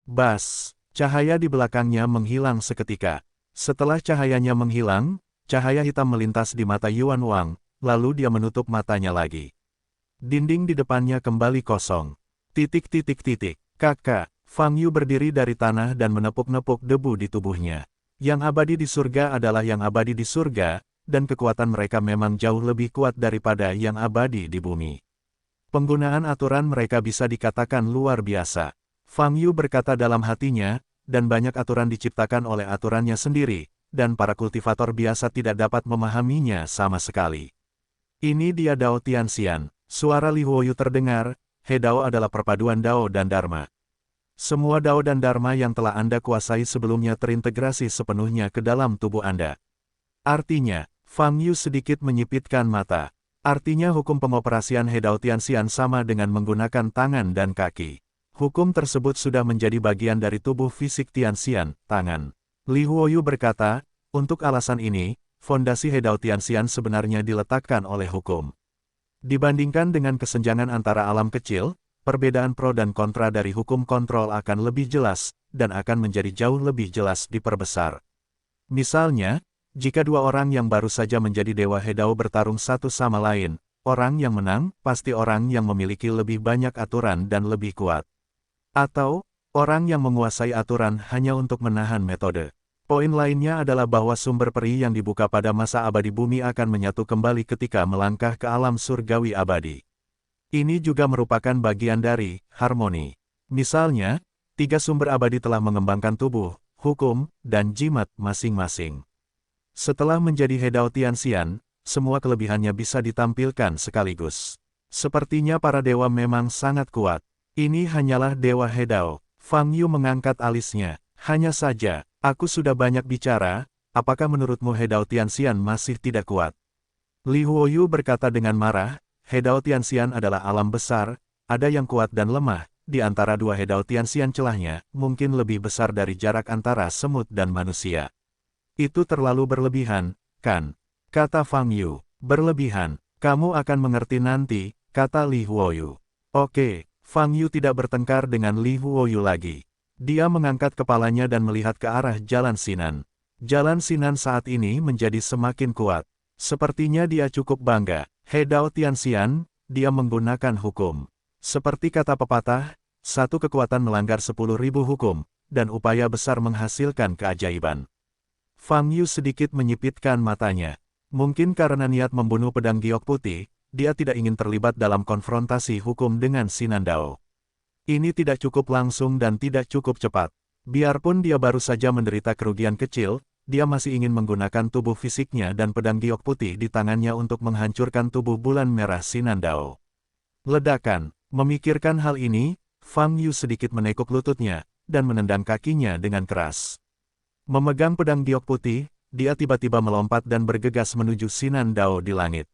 Bas! Cahaya di belakangnya menghilang seketika. Setelah cahayanya menghilang, cahaya hitam melintas di mata Yuan Wang, lalu dia menutup matanya lagi. Dinding di depannya kembali kosong. Kakak, Fang Yu berdiri dari tanah dan menepuk-nepuk debu di tubuhnya. Yang abadi di surga adalah yang abadi di surga, dan kekuatan mereka memang jauh lebih kuat daripada yang abadi di bumi. Penggunaan aturan mereka bisa dikatakan luar biasa. Fang Yu berkata dalam hatinya, dan banyak aturan diciptakan oleh aturannya sendiri, dan para kultivator biasa tidak dapat memahaminya sama sekali. Ini dia Dao Tianxian. Suara Li Huoyu terdengar, He Dao adalah perpaduan Dao dan Dharma. Semua Dao dan Dharma yang telah Anda kuasai sebelumnya terintegrasi sepenuhnya ke dalam tubuh Anda. Artinya, Fang Yu sedikit menyipitkan mata. Artinya hukum pengoperasian He Dao Tianxian sama dengan menggunakan tangan dan kaki. Hukum tersebut sudah menjadi bagian dari tubuh fisik Tianxian, tangan. Li Huoyu berkata, untuk alasan ini, fondasi He Dao Tianxian sebenarnya diletakkan oleh hukum. Dibandingkan dengan kesenjangan antara alam kecil, perbedaan pro dan kontra dari hukum kontrol akan lebih jelas, dan akan menjadi jauh lebih jelas diperbesar. Misalnya, jika dua orang yang baru saja menjadi Dewa He Dao bertarung satu sama lain, orang yang menang, pasti orang yang memiliki lebih banyak aturan dan lebih kuat. Atau, orang yang menguasai aturan hanya untuk menahan metode. Poin lainnya adalah bahwa sumber peri yang dibuka pada masa abadi bumi akan menyatu kembali ketika melangkah ke alam surgawi abadi. Ini juga merupakan bagian dari harmoni. Misalnya, 3 sumber abadi telah mengembangkan tubuh, hukum, dan jimat masing-masing. Setelah menjadi He Dao Tianxian, semua kelebihannya bisa ditampilkan sekaligus. Sepertinya para dewa memang sangat kuat. Ini hanyalah Dewa He Dao. Fang Yu mengangkat alisnya. Hanya saja, aku sudah banyak bicara, apakah menurutmu He Dao Tianxian masih tidak kuat? Li Huoyu berkata dengan marah, He Dao Tianxian adalah alam besar, ada yang kuat dan lemah, di antara dua He Dao Tianxian celahnya, mungkin lebih besar dari jarak antara semut dan manusia. Itu terlalu berlebihan, kan? Kata Fang Yu. Berlebihan, kamu akan mengerti nanti, kata Li Huoyu. Oke, Fang Yu tidak bertengkar dengan Li Huoyu lagi. Dia mengangkat kepalanya dan melihat ke arah Jalan Sinan. Jalan Sinan saat ini menjadi semakin kuat. Sepertinya dia cukup bangga. He Dao Tianxian, dia menggunakan hukum. Seperti kata pepatah, satu kekuatan melanggar 10.000 hukum, dan upaya besar menghasilkan keajaiban. Fang Yu sedikit menyipitkan matanya. Mungkin karena niat membunuh pedang giok putih, dia tidak ingin terlibat dalam konfrontasi hukum dengan Sinan Dao. Ini tidak cukup langsung dan tidak cukup cepat. Biarpun dia baru saja menderita kerugian kecil, dia masih ingin menggunakan tubuh fisiknya dan pedang giok putih di tangannya untuk menghancurkan tubuh bulan merah Sinan Dao. Ledakan. Memikirkan hal ini, Fang Yu sedikit menekuk lututnya, dan menendang kakinya dengan keras. Memegang pedang giok putih, dia tiba-tiba melompat dan bergegas menuju Sinan Dao di langit.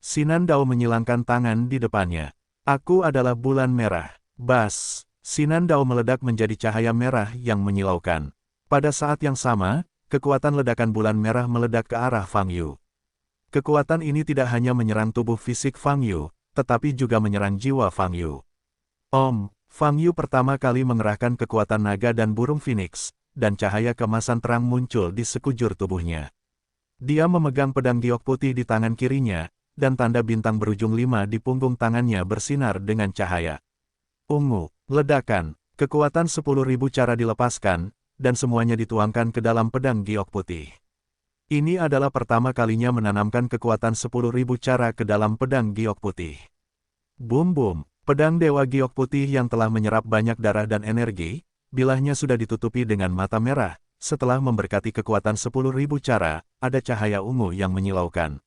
Sinan Dao menyilangkan tangan di depannya. Aku adalah bulan merah. Bas! Sinan Dao meledak menjadi cahaya merah yang menyilaukan. Pada saat yang sama, kekuatan ledakan bulan merah meledak ke arah Fang Yu. Kekuatan ini tidak hanya menyerang tubuh fisik Fang Yu, tetapi juga menyerang jiwa Fang Yu. Fang Yu pertama kali mengerahkan kekuatan naga dan burung phoenix, dan cahaya kemasan terang muncul di sekujur tubuhnya. Dia memegang pedang giok putih di tangan kirinya, dan tanda bintang berujung 5 di punggung tangannya bersinar dengan cahaya. Ungu, ledakan, kekuatan 10.000 cara dilepaskan, dan semuanya dituangkan ke dalam pedang giok putih. Ini adalah pertama kalinya menanamkan kekuatan 10.000 cara ke dalam pedang giok putih. Bum-bum, pedang Dewa Giok Putih yang telah menyerap banyak darah dan energi, bilahnya sudah ditutupi dengan mata merah. Setelah memberkati kekuatan 10.000 cara, ada cahaya ungu yang menyilaukan.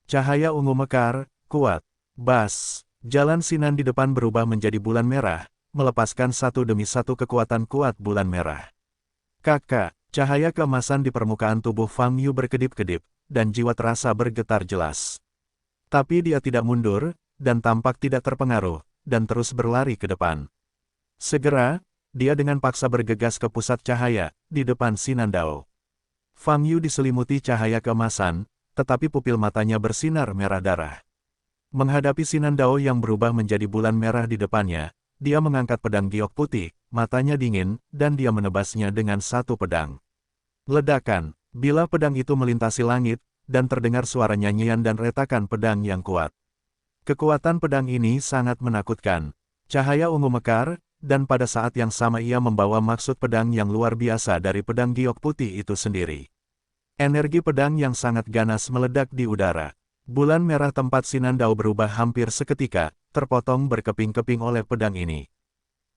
Cahaya ungu mekar, kuat. Bas! Jalan Sinan di depan berubah menjadi bulan merah, melepaskan satu demi satu kekuatan kuat bulan merah. Kakak, cahaya keemasan di permukaan tubuh Fang Yu berkedip-kedip, dan jiwa terasa bergetar jelas. Tapi dia tidak mundur, dan tampak tidak terpengaruh, dan terus berlari ke depan. Segera, dia dengan paksa bergegas ke pusat cahaya, di depan Sinan Dao. Fang Yu diselimuti cahaya keemasan, tetapi pupil matanya bersinar merah darah. Menghadapi Sinan Dao yang berubah menjadi bulan merah di depannya, dia mengangkat pedang giok putih, matanya dingin, dan dia menebasnya dengan satu pedang. Ledakan, bila pedang itu melintasi langit, dan terdengar suara nyanyian dan retakan pedang yang kuat. Kekuatan pedang ini sangat menakutkan. Cahaya ungu mekar, dan pada saat yang sama ia membawa maksud pedang yang luar biasa dari pedang giok putih itu sendiri. Energi pedang yang sangat ganas meledak di udara. Bulan merah tempat Sinandao berubah hampir seketika, terpotong berkeping-keping oleh pedang ini.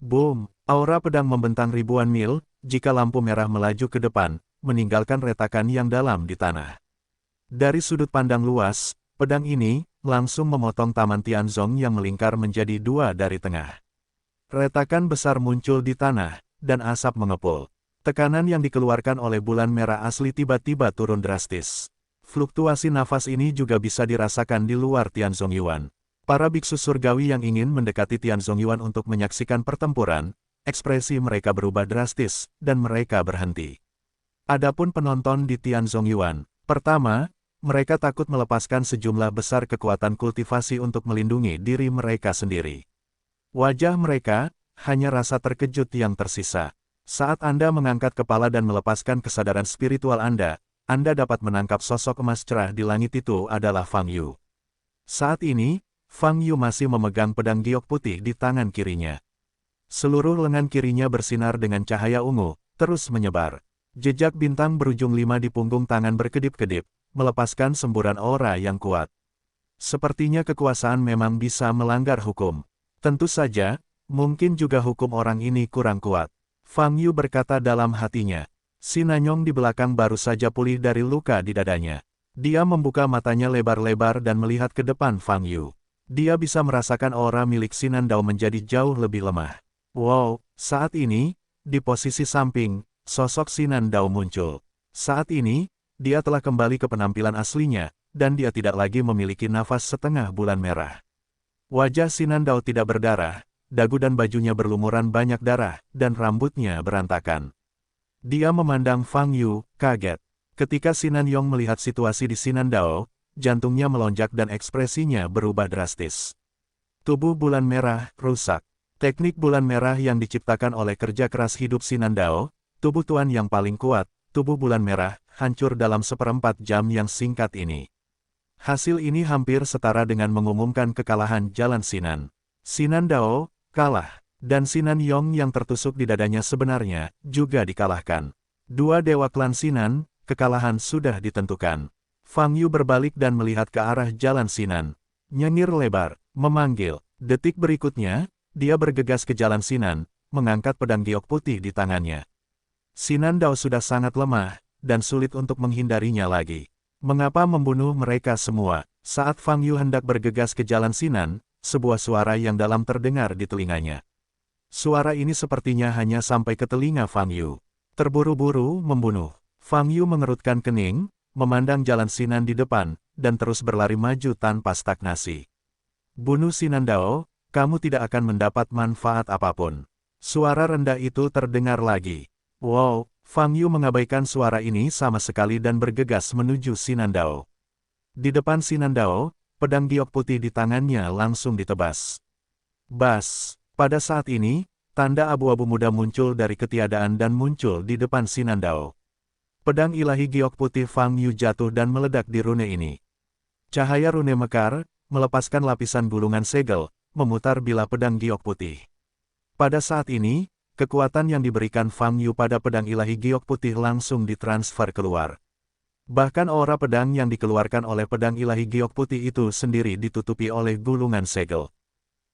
Boom! Aura pedang membentang ribuan mil, jika lampu merah melaju ke depan, meninggalkan retakan yang dalam di tanah. Dari sudut pandang luas, pedang ini langsung memotong taman Tianzong yang melingkar menjadi dua dari tengah. Retakan besar muncul di tanah, dan asap mengepul. Tekanan yang dikeluarkan oleh bulan merah asli tiba-tiba turun drastis. Fluktuasi nafas ini juga bisa dirasakan di luar Tianzong Yuan. Para biksu surgawi yang ingin mendekati Tianzong Yuan untuk menyaksikan pertempuran, ekspresi mereka berubah drastis, dan mereka berhenti. Adapun penonton di Tianzong Yuan, pertama, mereka takut melepaskan sejumlah besar kekuatan kultivasi untuk melindungi diri mereka sendiri. Wajah mereka hanya rasa terkejut yang tersisa. Saat Anda mengangkat kepala dan melepaskan kesadaran spiritual Anda dapat menangkap sosok emas cerah di langit itu adalah Fang Yu. Saat ini, Fang Yu masih memegang pedang giok putih di tangan kirinya. Seluruh lengan kirinya bersinar dengan cahaya ungu, terus menyebar. Jejak bintang berujung 5 di punggung tangan berkedip-kedip, melepaskan semburan aura yang kuat. Sepertinya kekuasaan memang bisa melanggar hukum. Tentu saja, mungkin juga hukum orang ini kurang kuat. Fang Yu berkata dalam hatinya. Si Nanyong di belakang baru saja pulih dari luka di dadanya. Dia membuka matanya lebar-lebar dan melihat ke depan Fang Yu. Dia bisa merasakan aura milik Sinandao menjadi jauh lebih lemah. Wow, saat ini, di posisi samping, sosok Sinandao muncul. Saat ini, dia telah kembali ke penampilan aslinya, dan dia tidak lagi memiliki nafas setengah bulan merah. Wajah Sinandao tidak berdarah, dagu dan bajunya berlumuran banyak darah, dan rambutnya berantakan. Dia memandang Fang Yu, kaget. Ketika Sinanyong melihat situasi di Sinandao, jantungnya melonjak dan ekspresinya berubah drastis. Tubuh bulan merah rusak. Teknik bulan merah yang diciptakan oleh kerja keras hidup Sinandao, tubuh tuan yang paling kuat, tubuh bulan merah, hancur dalam 1/4 jam yang singkat ini. Hasil ini hampir setara dengan mengumumkan kekalahan Jalan Sinan. Sinandao kalah, dan Sinanyong yang tertusuk di dadanya sebenarnya juga dikalahkan. Dua dewa klan Sinan, kekalahan sudah ditentukan. Fang Yu berbalik dan melihat ke arah Jalan Sinan. Nyengir lebar, memanggil. Detik berikutnya, dia bergegas ke Jalan Sinan, mengangkat pedang giok putih di tangannya. Sinandao sudah sangat lemah, dan sulit untuk menghindarinya lagi. Mengapa membunuh mereka semua? Saat Fang Yu hendak bergegas ke Jalan Sinan, sebuah suara yang dalam terdengar di telinganya. Suara ini sepertinya hanya sampai ke telinga Fang Yu. Terburu-buru membunuh. Fang Yu mengerutkan kening, memandang Jalan Sinan di depan, dan terus berlari maju tanpa stagnasi. Bunuh Sinandao, kamu tidak akan mendapat manfaat apapun. Suara rendah itu terdengar lagi. Wow, Fang Yu mengabaikan suara ini sama sekali dan bergegas menuju Sinandao. Di depan Sinandao, pedang giok putih di tangannya langsung ditebas. Bas, pada saat ini, tanda abu-abu muda muncul dari ketiadaan dan muncul di depan Sinandao. Pedang ilahi giok putih Fang Yu jatuh dan meledak di rune ini. Cahaya rune mekar, melepaskan lapisan gulungan segel, memutar bilah pedang giok putih. Pada saat ini, kekuatan yang diberikan Fang Yu pada pedang ilahi giok putih langsung ditransfer keluar. Bahkan aura pedang yang dikeluarkan oleh pedang ilahi giok putih itu sendiri ditutupi oleh gulungan segel.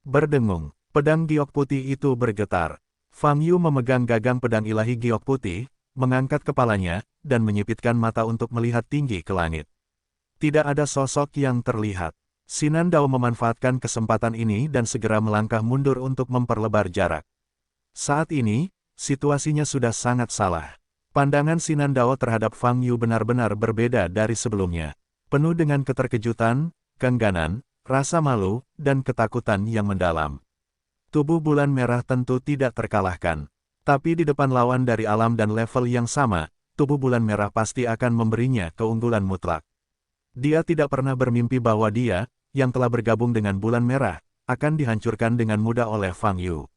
Berdengung, pedang giok putih itu bergetar. Fang Yu memegang gagang pedang ilahi giok putih, mengangkat kepalanya, dan menyipitkan mata untuk melihat tinggi ke langit. Tidak ada sosok yang terlihat. Sinandao memanfaatkan kesempatan ini dan segera melangkah mundur untuk memperlebar jarak. Saat ini, situasinya sudah sangat salah. Pandangan Sinandao terhadap Fang Yu benar-benar berbeda dari sebelumnya. Penuh dengan keterkejutan, keengganan, rasa malu, dan ketakutan yang mendalam. Tubuh bulan merah tentu tidak terkalahkan. Tapi di depan lawan dari alam dan level yang sama, tubuh bulan merah pasti akan memberinya keunggulan mutlak. Dia tidak pernah bermimpi bahwa dia, yang telah bergabung dengan bulan merah, akan dihancurkan dengan mudah oleh Fang Yu.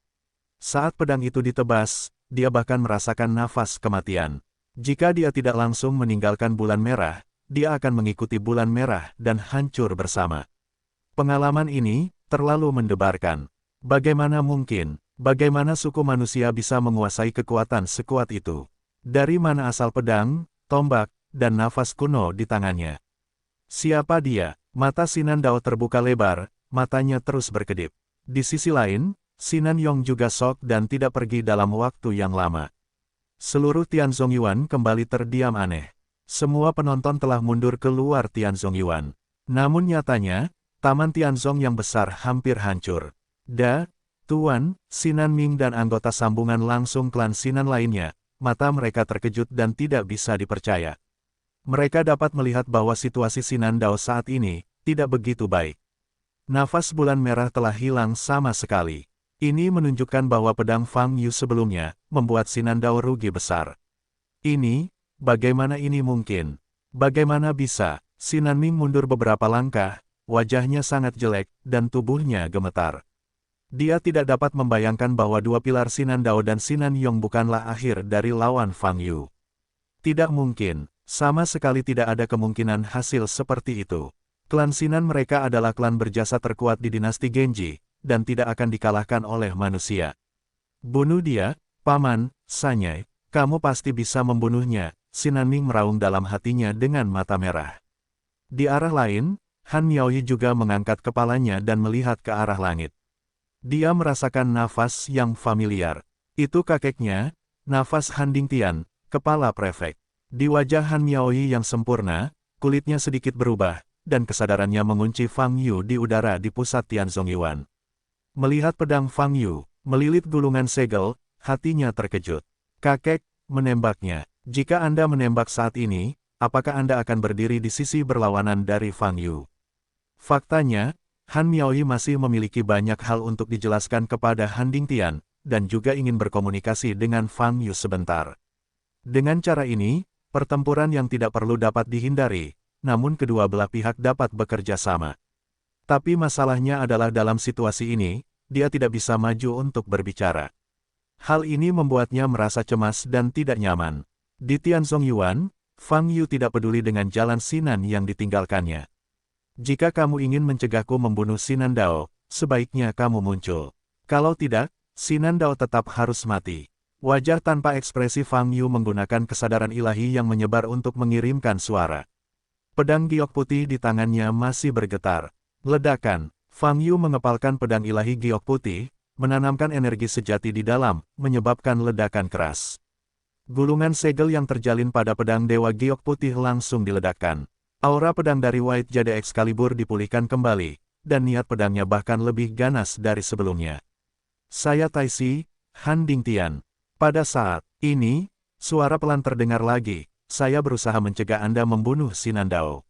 Saat pedang itu ditebas, dia bahkan merasakan nafas kematian. Jika dia tidak langsung meninggalkan bulan merah, dia akan mengikuti bulan merah dan hancur bersama. Pengalaman ini terlalu mendebarkan. Bagaimana mungkin? Bagaimana suku manusia bisa menguasai kekuatan sekuat itu? Dari mana asal pedang, tombak, dan nafas kuno di tangannya? Siapa dia? Mata Sinan Dao terbuka lebar, matanya terus berkedip. Di sisi lain, Sinan Yong juga shock dan tidak pergi dalam waktu yang lama. Seluruh Tianzong Yuan kembali terdiam aneh. Semua penonton telah mundur keluar Tianzong Yuan. Namun nyatanya, Taman Tianzong yang besar hampir hancur. Tuan, Sinan Ming dan anggota sambungan langsung klan Sinan lainnya, mata mereka terkejut dan tidak bisa dipercaya. Mereka dapat melihat bahwa situasi Sinan Dao saat ini tidak begitu baik. Nafas bulan merah telah hilang sama sekali. Ini menunjukkan bahwa pedang Fang Yu sebelumnya membuat Sinan Dao rugi besar. Bagaimana ini mungkin? Bagaimana bisa? Sinan Ming mundur beberapa langkah, wajahnya sangat jelek, dan tubuhnya gemetar. Dia tidak dapat membayangkan bahwa dua pilar Sinan Dao dan Sinan Yong bukanlah akhir dari lawan Fang Yu. Tidak mungkin, sama sekali tidak ada kemungkinan hasil seperti itu. Klan Sinan mereka adalah klan berjasa terkuat di dinasti Genji, dan tidak akan dikalahkan oleh manusia. Bunuh dia, Paman, Sanyai, kamu pasti bisa membunuhnya, Sinan Ming meraung dalam hatinya dengan mata merah. Di arah lain, Han Miaoyi juga mengangkat kepalanya dan melihat ke arah langit. Dia merasakan nafas yang familiar. Itu kakeknya, nafas Han Dingtian, kepala prefek. Di wajah Han Miaoyi yang sempurna, kulitnya sedikit berubah, dan kesadarannya mengunci Fang Yu di udara di pusat Tianzong Yuan. Melihat pedang Fang Yu, melilit gulungan segel, hatinya terkejut. Kakek, menembaknya. Jika Anda menembak saat ini, apakah Anda akan berdiri di sisi berlawanan dari Fang Yu? Faktanya, Han Miaoyi masih memiliki banyak hal untuk dijelaskan kepada Han Dingtian, dan juga ingin berkomunikasi dengan Fang Yu sebentar. Dengan cara ini, pertempuran yang tidak perlu dapat dihindari, namun kedua belah pihak dapat bekerja sama. Tapi masalahnya adalah dalam situasi ini, dia tidak bisa maju untuk berbicara. Hal ini membuatnya merasa cemas dan tidak nyaman. Di Tianzong Yuan, Fang Yu tidak peduli dengan jalan Sinan yang ditinggalkannya. Jika kamu ingin mencegahku membunuh Sinan Dao, sebaiknya kamu muncul. Kalau tidak, Sinan Dao tetap harus mati. Wajah tanpa ekspresi Fang Yu menggunakan kesadaran ilahi yang menyebar untuk mengirimkan suara. Pedang giok putih di tangannya masih bergetar. Ledakan, Fang Yu mengepalkan pedang ilahi giok putih, menanamkan energi sejati di dalam, menyebabkan ledakan keras. Gulungan segel yang terjalin pada pedang Dewa Giok Putih langsung diledakkan. Aura pedang dari White Jade Excalibur dipulihkan kembali, dan niat pedangnya bahkan lebih ganas dari sebelumnya. Saya Taisi, Han Dingtian. Pada saat ini, suara pelan terdengar lagi, saya berusaha mencegah Anda membunuh Sinan Dao.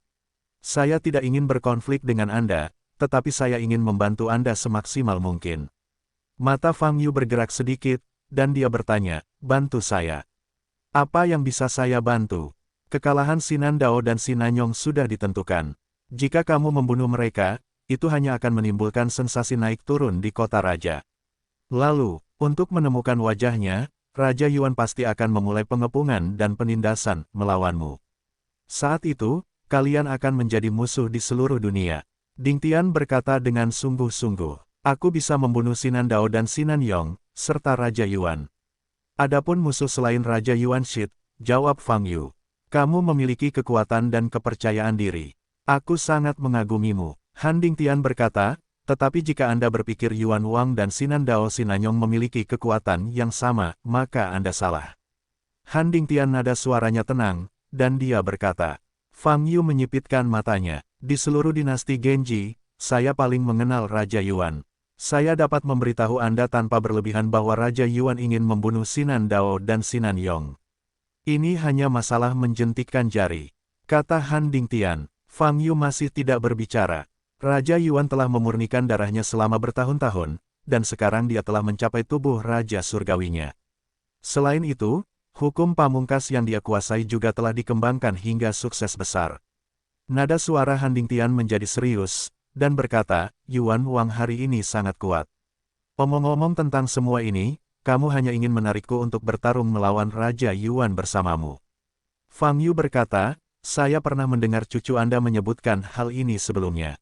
Saya tidak ingin berkonflik dengan Anda, tetapi saya ingin membantu Anda semaksimal mungkin. Mata Fang Yu bergerak sedikit, dan dia bertanya, bantu saya. Apa yang bisa saya bantu? Kekalahan Sinan Dao dan Sinanyong sudah ditentukan. Jika kamu membunuh mereka, itu hanya akan menimbulkan sensasi naik turun di kota raja. Lalu, untuk menemukan wajahnya, Raja Yuan pasti akan memulai pengepungan dan penindasan melawanmu. Saat itu, kalian akan menjadi musuh di seluruh dunia. Dingtian berkata dengan sungguh-sungguh, aku bisa membunuh Sinan Dao dan Sinanyong, serta Raja Yuan. Adapun musuh selain Raja Yuan Shit, jawab Fang Yu. Kamu memiliki kekuatan dan kepercayaan diri. Aku sangat mengagumimu. Han Dingtian berkata, tetapi jika Anda berpikir Yuan Wang dan Sinan Dao Sinanyong memiliki kekuatan yang sama, maka Anda salah. Han Dingtian nada suaranya tenang, dan dia berkata, Fang Yu menyipitkan matanya. Di seluruh dinasti Genji, saya paling mengenal Raja Yuan. Saya dapat memberitahu Anda tanpa berlebihan bahwa Raja Yuan ingin membunuh Sinan Dao dan Sinanyong. Ini hanya masalah menjentikkan jari. Kata Han Dingtian. Fang Yu masih tidak berbicara. Raja Yuan telah memurnikan darahnya selama bertahun-tahun, dan sekarang dia telah mencapai tubuh Raja Surgawinya. Selain itu, hukum pamungkas yang dia kuasai juga telah dikembangkan hingga sukses besar. Nada suara Han Dingtian menjadi serius, dan berkata, Yuan Wang hari ini sangat kuat. Omong-omong tentang semua ini, kamu hanya ingin menarikku untuk bertarung melawan Raja Yuan bersamamu. Fang Yu berkata, saya pernah mendengar cucu Anda menyebutkan hal ini sebelumnya.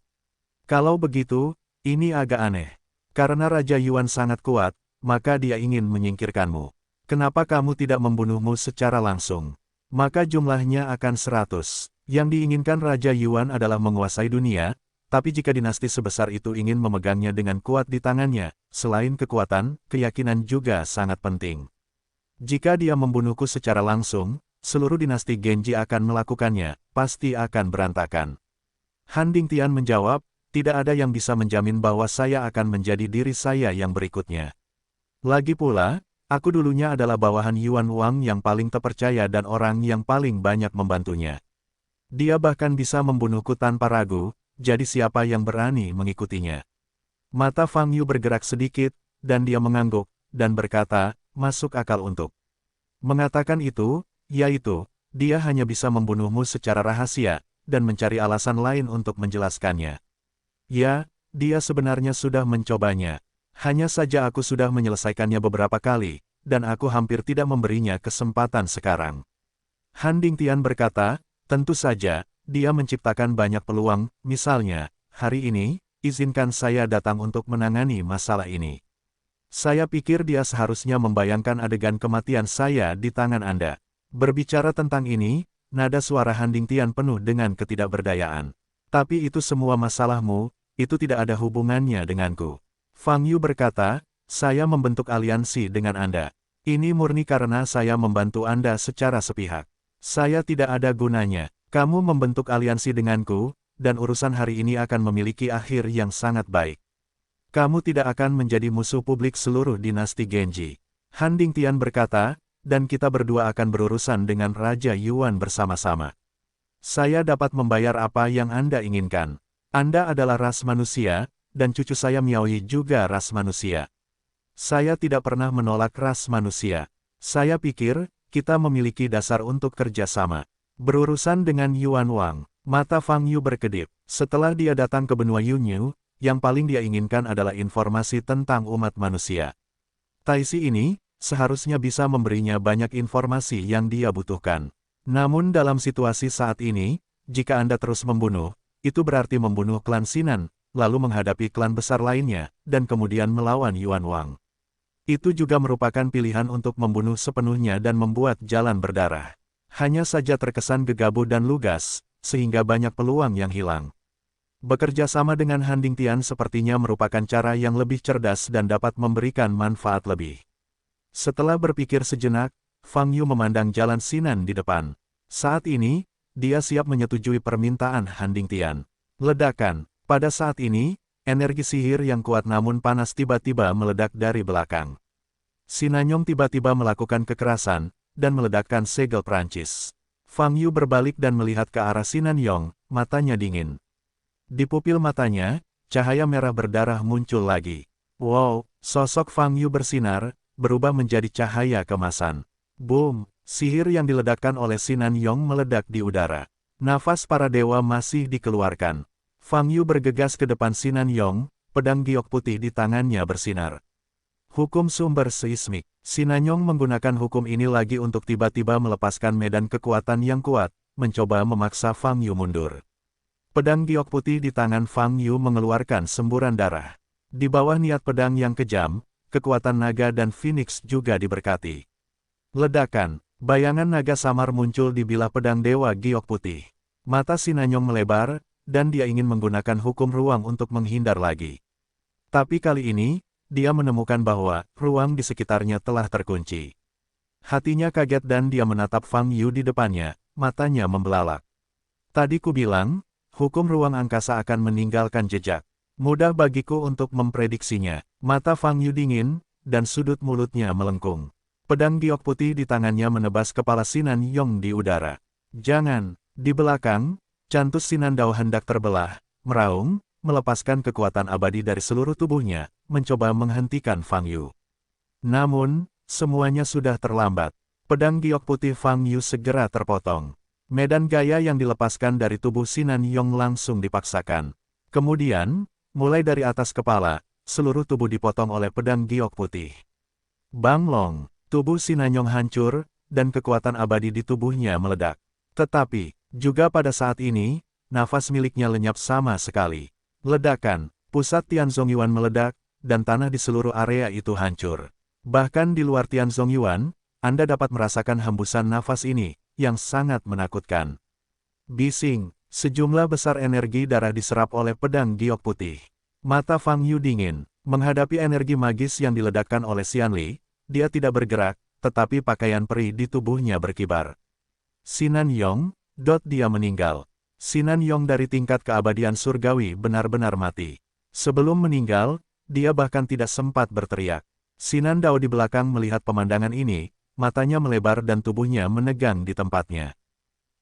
Kalau begitu, ini agak aneh. Karena Raja Yuan sangat kuat, maka dia ingin menyingkirkanmu. Kenapa kamu tidak membunuhmu secara langsung? Maka jumlahnya akan 100. Yang diinginkan Raja Yuan adalah menguasai dunia, tapi jika dinasti sebesar itu ingin memegangnya dengan kuat di tangannya, selain kekuatan, keyakinan juga sangat penting. Jika dia membunuhku secara langsung, seluruh dinasti Genji akan melakukannya, pasti akan berantakan. Han Dingtian menjawab, tidak ada yang bisa menjamin bahwa saya akan menjadi diri saya yang berikutnya. Lagi pula, aku dulunya adalah bawahan Yuan Wang yang paling terpercaya dan orang yang paling banyak membantunya. Dia bahkan bisa membunuhku tanpa ragu, jadi siapa yang berani mengikutinya? Mata Fang Yu bergerak sedikit, dan dia mengangguk, dan berkata, masuk akal untuk mengatakan itu, yaitu, dia hanya bisa membunuhmu secara rahasia, dan mencari alasan lain untuk menjelaskannya. Ya, dia sebenarnya sudah mencobanya. Hanya saja aku sudah menyelesaikannya beberapa kali, dan aku hampir tidak memberinya kesempatan sekarang. Han Dingtian berkata, tentu saja, dia menciptakan banyak peluang, misalnya, hari ini, izinkan saya datang untuk menangani masalah ini. Saya pikir dia seharusnya membayangkan adegan kematian saya di tangan Anda. Berbicara tentang ini, nada suara Han Dingtian penuh dengan ketidakberdayaan. Tapi itu semua masalahmu, itu tidak ada hubungannya denganku. Fang Yu berkata, saya membentuk aliansi dengan Anda. Ini murni karena saya membantu Anda secara sepihak. Saya tidak ada gunanya. Kamu membentuk aliansi denganku, dan urusan hari ini akan memiliki akhir yang sangat baik. Kamu tidak akan menjadi musuh publik seluruh dinasti Genji. Han Dingtian berkata, dan kita berdua akan berurusan dengan Raja Yuan bersama-sama. Saya dapat membayar apa yang Anda inginkan. Anda adalah ras manusia, dan cucu saya Miaoyi juga ras manusia. Saya tidak pernah menolak ras manusia. Saya pikir, kita memiliki dasar untuk kerjasama. Berurusan dengan Yuan Wang, mata Fang Yu berkedip. Setelah dia datang ke benua Yunyu, yang paling dia inginkan adalah informasi tentang umat manusia. Taisi ini, seharusnya bisa memberinya banyak informasi yang dia butuhkan. Namun dalam situasi saat ini, jika Anda terus membunuh, itu berarti membunuh klan Sinan, lalu menghadapi klan besar lainnya, dan kemudian melawan Yuan Wang. Itu juga merupakan pilihan untuk membunuh sepenuhnya dan membuat jalan berdarah. Hanya saja terkesan gegabah dan lugas, sehingga banyak peluang yang hilang. Bekerja sama dengan Han Dingtian sepertinya merupakan cara yang lebih cerdas dan dapat memberikan manfaat lebih. Setelah berpikir sejenak, Fang Yu memandang jalan Sinan di depan. Saat ini, dia siap menyetujui permintaan Han Dingtian. Ledakan. Pada saat ini, energi sihir yang kuat namun panas tiba-tiba meledak dari belakang. Sinanyong tiba-tiba melakukan kekerasan, dan meledakkan segel Prancis. Fang Yu berbalik dan melihat ke arah Sinanyong, matanya dingin. Di pupil matanya, cahaya merah berdarah muncul lagi. Wow, sosok Fang Yu bersinar, berubah menjadi cahaya kemasan. Boom, sihir yang diledakkan oleh Sinanyong meledak di udara. Nafas para dewa masih dikeluarkan. Fang Yu bergegas ke depan Sinanyong, pedang giok putih di tangannya bersinar. Hukum sumber seismik. Sinanyong menggunakan hukum ini lagi untuk tiba-tiba melepaskan medan kekuatan yang kuat, mencoba memaksa Fang Yu mundur. Pedang giok putih di tangan Fang Yu mengeluarkan semburan darah. Di bawah niat pedang yang kejam, kekuatan naga dan Phoenix juga diberkati. Ledakan, bayangan naga samar muncul di bilah pedang dewa giok putih. Mata Sinanyong melebar, dan dia ingin menggunakan hukum ruang untuk menghindar lagi. Tapi kali ini, dia menemukan bahwa ruang di sekitarnya telah terkunci. Hatinya kaget dan dia menatap Fang Yu di depannya, matanya membelalak. Tadi ku bilang, hukum ruang angkasa akan meninggalkan jejak. Mudah bagiku untuk memprediksinya. Mata Fang Yu dingin, dan sudut mulutnya melengkung. Pedang giok putih di tangannya menebas kepala Sinanyong di udara. Jangan, di belakang, cantus Sinandao hendak terbelah, meraung, melepaskan kekuatan abadi dari seluruh tubuhnya, mencoba menghentikan Fang Yu. Namun, semuanya sudah terlambat. Pedang giok putih Fang Yu segera terpotong. Medan gaya yang dilepaskan dari tubuh Sinanyong langsung dipaksakan. Kemudian, mulai dari atas kepala, seluruh tubuh dipotong oleh pedang giok putih. Bang Long, tubuh Sinanyong hancur, dan kekuatan abadi di tubuhnya meledak. Tetapi, juga pada saat ini, nafas miliknya lenyap sama sekali. Ledakan, pusat Tianzongyuan meledak, dan tanah di seluruh area itu hancur. Bahkan di luar Tianzongyuan, Anda dapat merasakan hembusan nafas ini, yang sangat menakutkan. Bising, sejumlah besar energi darah diserap oleh pedang giok putih. Mata Fang Yu dingin. Menghadapi energi magis yang diledakkan oleh Xianli, dia tidak bergerak, tetapi pakaian perih di tubuhnya berkibar. Sinan Yong, dia meninggal. Sinan Yong dari tingkat keabadian surgawi benar-benar mati. Sebelum meninggal, dia bahkan tidak sempat berteriak. Sinan Dao di belakang melihat pemandangan ini, matanya melebar dan tubuhnya menegang di tempatnya.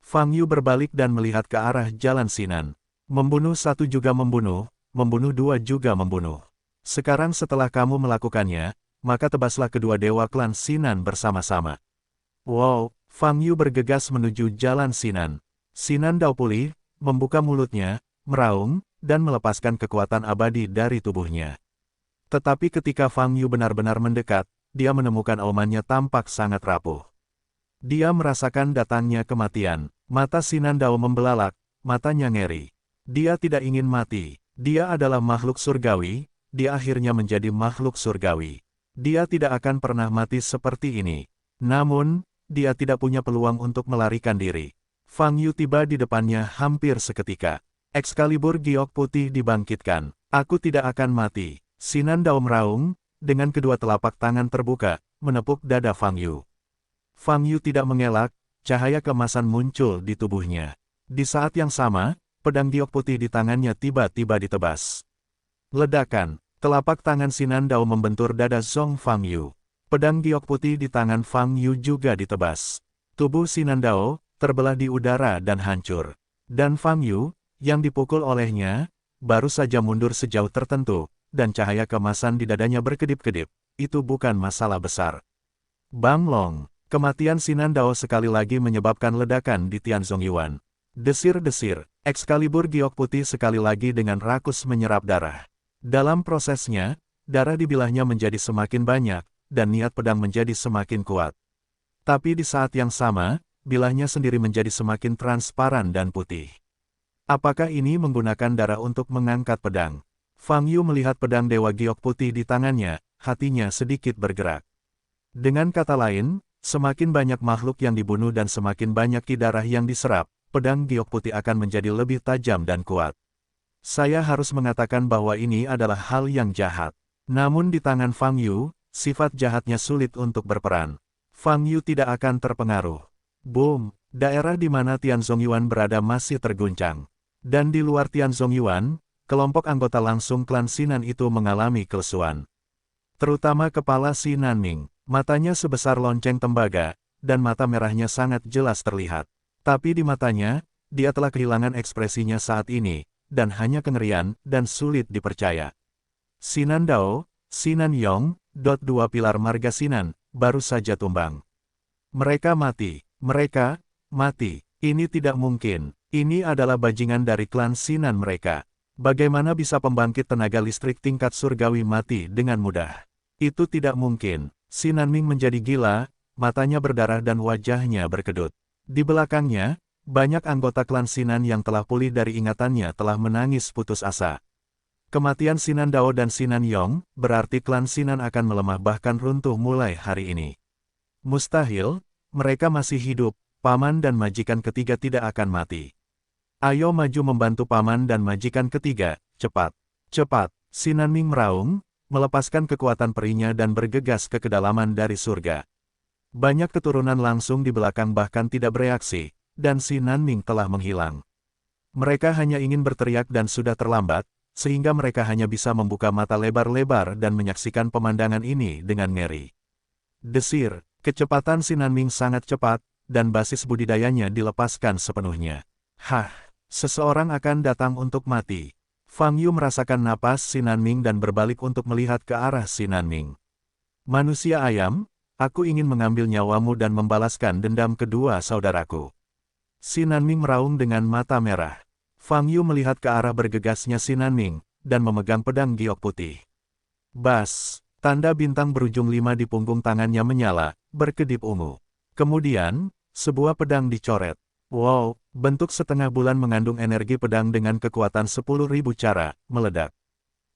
Fang Yu berbalik dan melihat ke arah jalan Sinan. Membunuh satu juga membunuh dua juga membunuh. Sekarang setelah kamu melakukannya, maka tebaslah kedua dewa klan Sinan bersama-sama. Wow, Fang Yu bergegas menuju jalan Sinan. Sinan Dao pulih, membuka mulutnya, meraung, dan melepaskan kekuatan abadi dari tubuhnya. Tetapi ketika Fang Yu benar-benar mendekat, dia menemukan aumannya tampak sangat rapuh. Dia merasakan datangnya kematian. Mata Sinan Dao membelalak, matanya ngeri. Dia tidak ingin mati. Dia adalah makhluk surgawi. Dia akhirnya menjadi makhluk surgawi. Dia tidak akan pernah mati seperti ini. Namun, dia tidak punya peluang untuk melarikan diri. Fang Yu tiba di depannya hampir seketika. Excalibur giok putih dibangkitkan. Aku tidak akan mati. Sinan Dao meraung, dengan kedua telapak tangan terbuka, menepuk dada Fang Yu. Fang Yu tidak mengelak, cahaya keemasan muncul di tubuhnya. Di saat yang sama, pedang giok putih di tangannya tiba-tiba ditebas. Ledakan. Telapak tangan Sinan Dao membentur dada Zhong Fang Yu. Pedang giok putih di tangan Fang Yu juga ditebas. Tubuh Sinan Dao terbelah di udara dan hancur. Dan Fang Yu, yang dipukul olehnya, baru saja mundur sejauh tertentu, dan cahaya keemasan di dadanya berkedip-kedip. Itu bukan masalah besar. Bang Long, kematian Sinan Dao sekali lagi menyebabkan ledakan di Tianzongyuan. Desir-desir, Excalibur giok putih sekali lagi dengan rakus menyerap darah. Dalam prosesnya, darah di bilahnya menjadi semakin banyak, dan niat pedang menjadi semakin kuat. Tapi di saat yang sama, bilahnya sendiri menjadi semakin transparan dan putih. Apakah ini menggunakan darah untuk mengangkat pedang? Fang Yu melihat pedang Dewa Giok Putih di tangannya, hatinya sedikit bergerak. Dengan kata lain, semakin banyak makhluk yang dibunuh dan semakin banyak darah yang diserap, pedang Giok Putih akan menjadi lebih tajam dan kuat. Saya harus mengatakan bahwa ini adalah hal yang jahat. Namun di tangan Fang Yu, sifat jahatnya sulit untuk berperan. Fang Yu tidak akan terpengaruh. Boom! Daerah di mana Tianzongyuan berada masih terguncang. Dan di luar Tianzongyuan, kelompok anggota langsung klan Sinan itu mengalami kelesuan. Terutama kepala Si Nanming, matanya sebesar lonceng tembaga, dan mata merahnya sangat jelas terlihat. Tapi di matanya, dia telah kehilangan ekspresinya saat ini, dan hanya kengerian dan sulit dipercaya. Sinan Dao, Sinan Yong, dua pilar marga Sinan, baru saja tumbang. Mereka mati. Mereka mati. Ini tidak mungkin. Ini adalah bajingan dari klan Sinan mereka. Bagaimana bisa pembangkit tenaga listrik tingkat surgawi mati dengan mudah? Itu tidak mungkin. Sinan Ming menjadi gila, matanya berdarah dan wajahnya berkedut. Di belakangnya, banyak anggota klan Sinan yang telah pulih dari ingatannya telah menangis putus asa. Kematian Sinan Dao dan Sinan Yong, berarti klan Sinan akan melemah bahkan runtuh mulai hari ini. Mustahil, mereka masih hidup, paman dan majikan ketiga tidak akan mati. Ayo maju membantu paman dan majikan ketiga, cepat. Cepat, Sinan Ming meraung, melepaskan kekuatan perinya dan bergegas ke kedalaman dari surga. Banyak keturunan langsung di belakang bahkan tidak bereaksi. Dan Si Nanming telah menghilang. Mereka hanya ingin berteriak dan sudah terlambat, sehingga mereka hanya bisa membuka mata lebar-lebar dan menyaksikan pemandangan ini dengan ngeri. Desir, kecepatan Si Nanming sangat cepat, dan basis budidayanya dilepaskan sepenuhnya. Hah, seseorang akan datang untuk mati. Fang Yu merasakan napas Si Nanming dan berbalik untuk melihat ke arah Si Nanming. Manusia ayam, aku ingin mengambil nyawamu dan membalaskan dendam kedua saudaraku. Si Nanming meraung dengan mata merah. Fang Yu melihat ke arah bergegasnya Si Nanming, dan memegang pedang giok putih. Bas! Tanda bintang berujung 5 di punggung tangannya menyala, berkedip ungu. Kemudian, sebuah pedang dicoret. Wow, bentuk setengah bulan mengandung energi pedang dengan kekuatan 10.000 cara, meledak.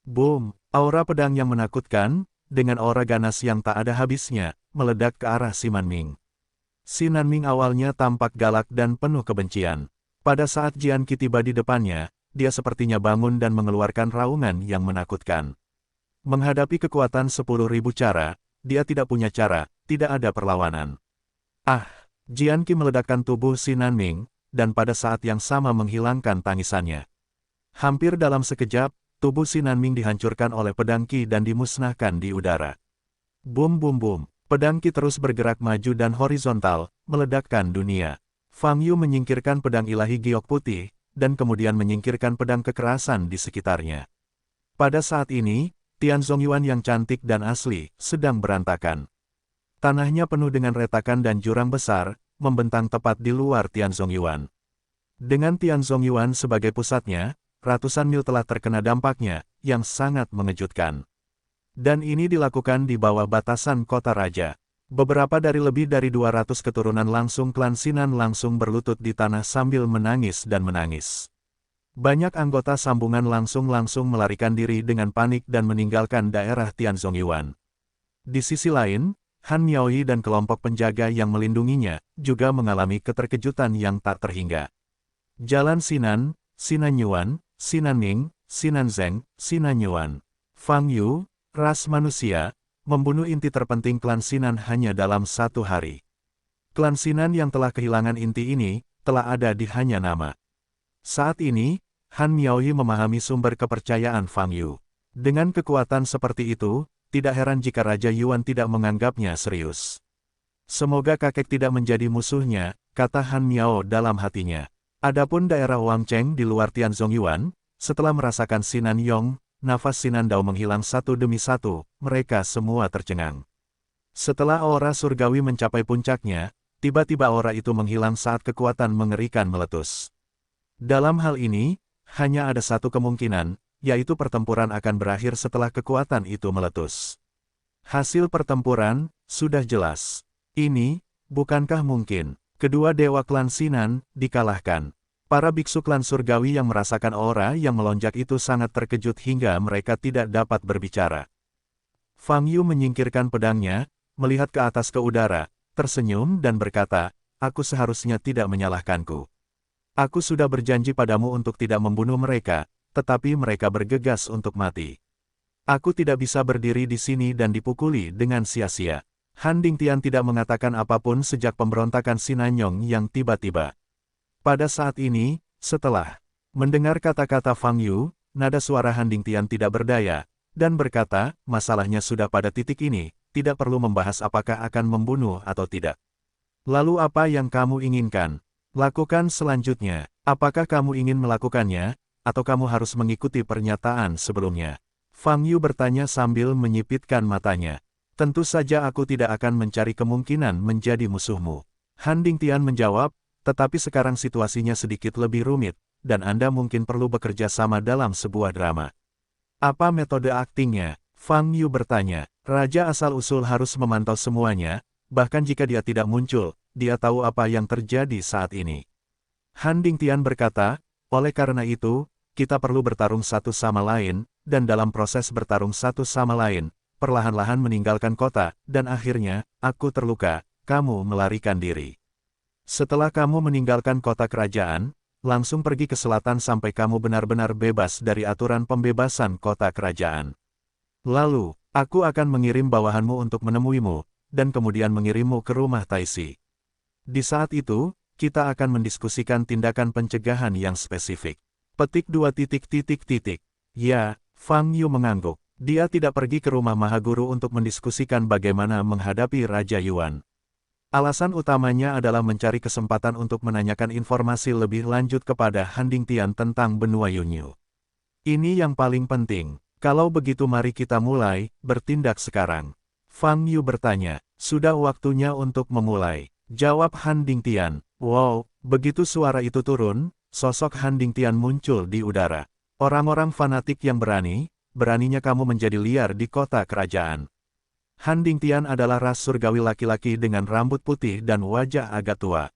Boom! Aura pedang yang menakutkan, dengan aura ganas yang tak ada habisnya, meledak ke arah Si Nanming. Si Nanming awalnya tampak galak dan penuh kebencian. Pada saat Jian Qi tiba di depannya, dia sepertinya bangun dan mengeluarkan raungan yang menakutkan. Menghadapi kekuatan 10.000 cara, dia tidak punya cara, tidak ada perlawanan. Ah! Jian Qi meledakkan tubuh Si Nanming, dan pada saat yang sama menghilangkan tangisannya. Hampir dalam sekejap, tubuh Si Nanming dihancurkan oleh pedang Qi dan dimusnahkan di udara. Boom boom boom! Pedang Qi terus bergerak maju dan horizontal, meledakkan dunia. Fang Yu menyingkirkan pedang ilahi giok putih, dan kemudian menyingkirkan pedang kekerasan di sekitarnya. Pada saat ini, Tian Zongyuan yang cantik dan asli, sedang berantakan. Tanahnya penuh dengan retakan dan jurang besar, membentang tepat di luar Tian Zongyuan. Dengan Tian Zongyuan sebagai pusatnya, ratusan mil telah terkena dampaknya, yang sangat mengejutkan. Dan ini dilakukan di bawah batasan kota raja. Beberapa dari lebih dari 200 keturunan langsung klan Sinan langsung berlutut di tanah sambil menangis dan menangis. Banyak anggota sambungan langsung melarikan diri dengan panik dan meninggalkan daerah Tian Zongyuan. Di sisi lain, Han Miaoyi dan kelompok penjaga yang melindunginya, juga mengalami keterkejutan yang tak terhingga. Jalan Sinan, Sinanyuan, Sinanming, Sinanzeng, Sinanyuan. Fang Yu, ras manusia, membunuh inti terpenting klan Sinan hanya dalam 1 hari. Klan Sinan yang telah kehilangan inti ini, telah ada di hanya nama. Saat ini, Han Miaoyi memahami sumber kepercayaan Fang Yu. Dengan kekuatan seperti itu, tidak heran jika Raja Yuan tidak menganggapnya serius. Semoga kakek tidak menjadi musuhnya, kata Han Miao dalam hatinya. Adapun daerah Wangcheng di luar Tian Zongyuan, setelah merasakan Sinan Yong, nafas Sinan Dao menghilang satu demi satu, mereka semua tercengang. Setelah aura surgawi mencapai puncaknya, tiba-tiba aura itu menghilang saat kekuatan mengerikan meletus. Dalam hal ini, hanya ada satu kemungkinan, yaitu pertempuran akan berakhir setelah kekuatan itu meletus. Hasil pertempuran, sudah jelas. Ini, bukankah mungkin, kedua dewa klan Sinan, dikalahkan. Para biksu klan surgawi yang merasakan aura yang melonjak itu sangat terkejut hingga mereka tidak dapat berbicara. Fang Yu menyingkirkan pedangnya, melihat ke atas ke udara, tersenyum dan berkata, "Aku seharusnya tidak menyalahkanku. Aku sudah berjanji padamu untuk tidak membunuh mereka, tetapi mereka bergegas untuk mati. Aku tidak bisa berdiri di sini dan dipukuli dengan sia-sia." Han Dingtian tidak mengatakan apapun sejak pemberontakan Sinanyong yang tiba-tiba. Pada saat ini, setelah mendengar kata-kata Fang Yu, nada suara Han Dingtian tidak berdaya, dan berkata, masalahnya sudah pada titik ini, tidak perlu membahas apakah akan membunuh atau tidak. Lalu apa yang kamu inginkan? Lakukan selanjutnya. Apakah kamu ingin melakukannya, atau kamu harus mengikuti pernyataan sebelumnya? Fang Yu bertanya sambil menyipitkan matanya. Tentu saja aku tidak akan mencari kemungkinan menjadi musuhmu. Han Dingtian menjawab, tetapi sekarang situasinya sedikit lebih rumit, dan Anda mungkin perlu bekerja sama dalam sebuah drama. Apa metode aktingnya? Fang Yu bertanya. Raja asal-usul harus memantau semuanya, bahkan jika dia tidak muncul, dia tahu apa yang terjadi saat ini. Han Dingtian berkata, oleh karena itu, kita perlu bertarung satu sama lain, dan dalam proses bertarung satu sama lain, perlahan-lahan meninggalkan kota, dan akhirnya, aku terluka, kamu melarikan diri. Setelah kamu meninggalkan kota kerajaan, langsung pergi ke selatan sampai kamu benar-benar bebas dari aturan pembebasan kota kerajaan. Lalu, aku akan mengirim bawahanmu untuk menemuimu, dan kemudian mengirimmu ke rumah Taisi. Di saat itu, kita akan mendiskusikan tindakan pencegahan yang spesifik. Petik 2. Ya, Fang Yu mengangguk. Dia tidak pergi ke rumah Mahaguru untuk mendiskusikan bagaimana menghadapi Raja Yuan. Alasan utamanya adalah mencari kesempatan untuk menanyakan informasi lebih lanjut kepada Han Dingtian tentang benua Yunyu. Ini yang paling penting. Kalau begitu mari kita mulai, bertindak sekarang. Fang Yu bertanya, sudah waktunya untuk memulai. Jawab Han Dingtian. Wow, begitu suara itu turun, sosok Han Dingtian muncul di udara. Orang-orang fanatik yang berani, beraninya kamu menjadi liar di kota kerajaan. Han Dingtian adalah ras surgawi laki-laki dengan rambut putih dan wajah agak tua.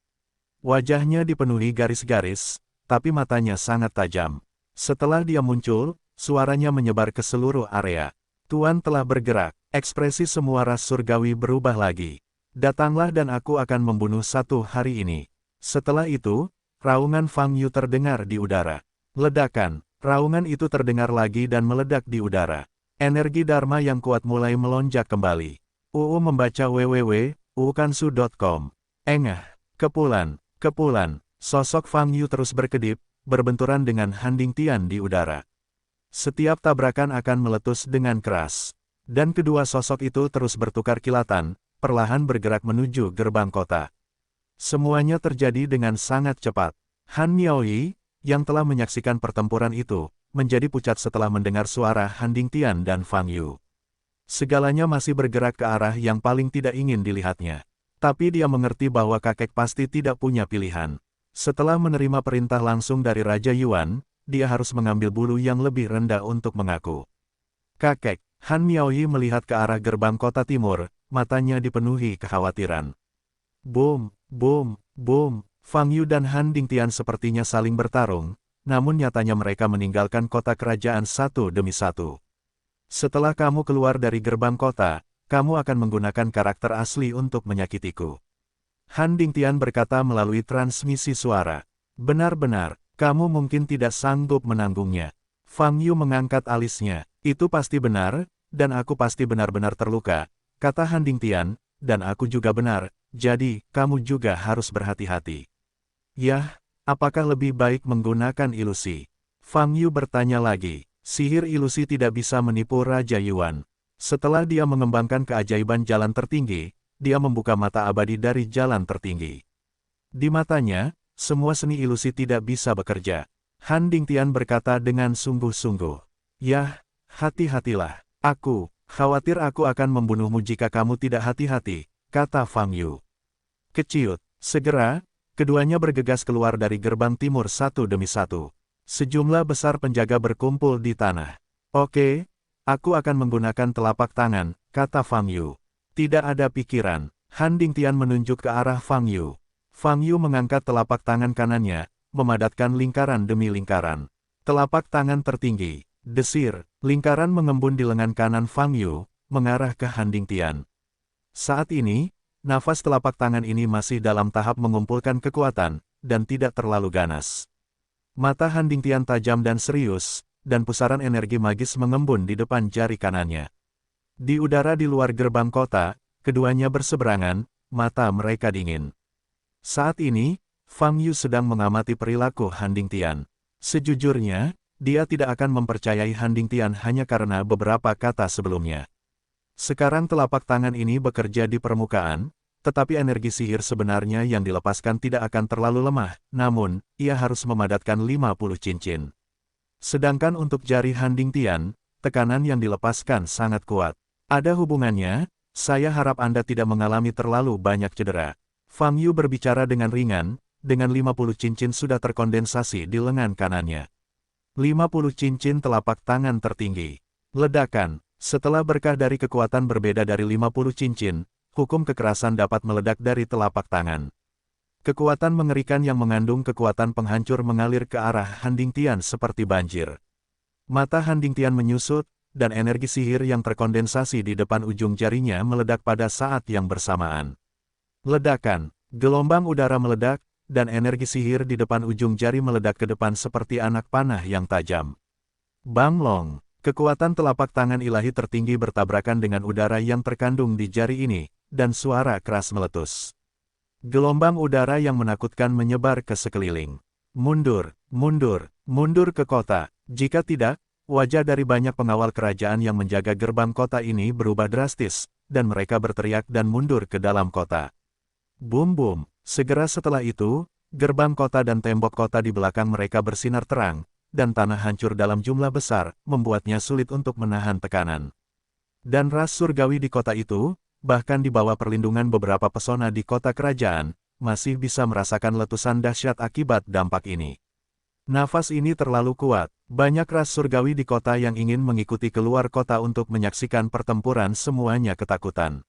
Wajahnya dipenuhi garis-garis, tapi matanya sangat tajam. Setelah dia muncul, suaranya menyebar ke seluruh area. Tuan telah bergerak, ekspresi semua ras surgawi berubah lagi. Datanglah dan aku akan membunuh satu hari ini. Setelah itu, raungan Fang Yu terdengar di udara. Ledakan, raungan itu terdengar lagi dan meledak di udara. Energi Dharma yang kuat mulai melonjak kembali. membaca www.uukansu.com. Kepulan. Sosok Fang Yu terus berkedip, berbenturan dengan Han Dingtian di udara. Setiap tabrakan akan meletus dengan keras. Dan kedua sosok itu terus bertukar kilatan, perlahan bergerak menuju gerbang kota. Semuanya terjadi dengan sangat cepat. Han Miaoyi, yang telah menyaksikan pertempuran itu, menjadi pucat setelah mendengar suara Han Dingtian dan Fang Yu. Segalanya masih bergerak ke arah yang paling tidak ingin dilihatnya. Tapi dia mengerti bahwa kakek pasti tidak punya pilihan. Setelah menerima perintah langsung dari Raja Yuan, dia harus mengambil bulu yang lebih rendah untuk mengaku. Kakek, Han Miaoyi melihat ke arah gerbang kota timur, matanya dipenuhi kekhawatiran. Boom. Fang Yu dan Han Dingtian sepertinya saling bertarung, namun nyatanya mereka meninggalkan kota kerajaan satu demi satu. Setelah kamu keluar dari gerbang kota, kamu akan menggunakan karakter asli untuk menyakitiku. Han Dingtian berkata melalui transmisi suara. Benar-benar, kamu mungkin tidak sanggup menanggungnya. Fang Yu mengangkat alisnya. Itu pasti benar, dan aku pasti benar-benar terluka, kata Han Dingtian, dan aku juga benar, jadi kamu juga harus berhati-hati. Yah, apakah lebih baik menggunakan ilusi? Fang Yu bertanya lagi. Sihir ilusi tidak bisa menipu Raja Yuan. Setelah dia mengembangkan keajaiban jalan tertinggi, dia membuka mata abadi dari jalan tertinggi. Di matanya, semua seni ilusi tidak bisa bekerja. Han Dingtian berkata dengan sungguh-sungguh. Yah, hati-hatilah. Aku khawatir aku akan membunuhmu jika kamu tidak hati-hati, kata Fang Yu. Keciut, segera, keduanya bergegas keluar dari gerbang timur satu demi satu. Sejumlah besar penjaga berkumpul di tanah. Oke, aku akan menggunakan telapak tangan, kata Fang Yu. Tidak ada pikiran. Han Dingtian menunjuk ke arah Fang Yu. Fang Yu mengangkat telapak tangan kanannya, memadatkan lingkaran demi lingkaran. Telapak tangan tertinggi, desir, lingkaran mengembun di lengan kanan Fang Yu, mengarah ke Han Dingtian. Saat ini, nafas telapak tangan ini masih dalam tahap mengumpulkan kekuatan, dan tidak terlalu ganas. Mata Han Dingtian tajam dan serius, dan pusaran energi magis mengembun di depan jari kanannya. Di udara di luar gerbang kota, keduanya berseberangan, mata mereka dingin. Saat ini, Fang Yu sedang mengamati perilaku Han Dingtian. Sejujurnya, dia tidak akan mempercayai Han Dingtian hanya karena beberapa kata sebelumnya. Sekarang telapak tangan ini bekerja di permukaan, tetapi energi sihir sebenarnya yang dilepaskan tidak akan terlalu lemah, namun, ia harus memadatkan 50 cincin. Sedangkan untuk jari Han Dingtian, tekanan yang dilepaskan sangat kuat. Ada hubungannya, saya harap Anda tidak mengalami terlalu banyak cedera. Fang Yu berbicara dengan ringan, dengan 50 cincin sudah terkondensasi di lengan kanannya. 50 cincin telapak tangan tertinggi. Ledakan, setelah berkah dari kekuatan berbeda dari 50 cincin, hukum kekerasan dapat meledak dari telapak tangan. Kekuatan mengerikan yang mengandung kekuatan penghancur mengalir ke arah Han Dingtian seperti banjir. Mata Han Dingtian menyusut, dan energi sihir yang terkondensasi di depan ujung jarinya meledak pada saat yang bersamaan. Ledakan, gelombang udara meledak, dan energi sihir di depan ujung jari meledak ke depan seperti anak panah yang tajam. Bang Long, kekuatan telapak tangan ilahi tertinggi bertabrakan dengan udara yang terkandung di jari ini, dan suara keras meletus. Gelombang udara yang menakutkan menyebar ke sekeliling. Mundur ke kota. Jika tidak, wajah dari banyak pengawal kerajaan yang menjaga gerbang kota ini berubah drastis, dan mereka berteriak dan mundur ke dalam kota. Boom. Segera setelah itu, gerbang kota dan tembok kota di belakang mereka bersinar terang, dan tanah hancur dalam jumlah besar, membuatnya sulit untuk menahan tekanan. Dan ras surgawi di kota itu, bahkan di bawah perlindungan beberapa pesona di kota kerajaan, masih bisa merasakan letusan dahsyat akibat dampak ini. Nafas ini terlalu kuat. Banyak ras surgawi di kota yang ingin mengikuti keluar kota untuk menyaksikan pertempuran, semuanya ketakutan.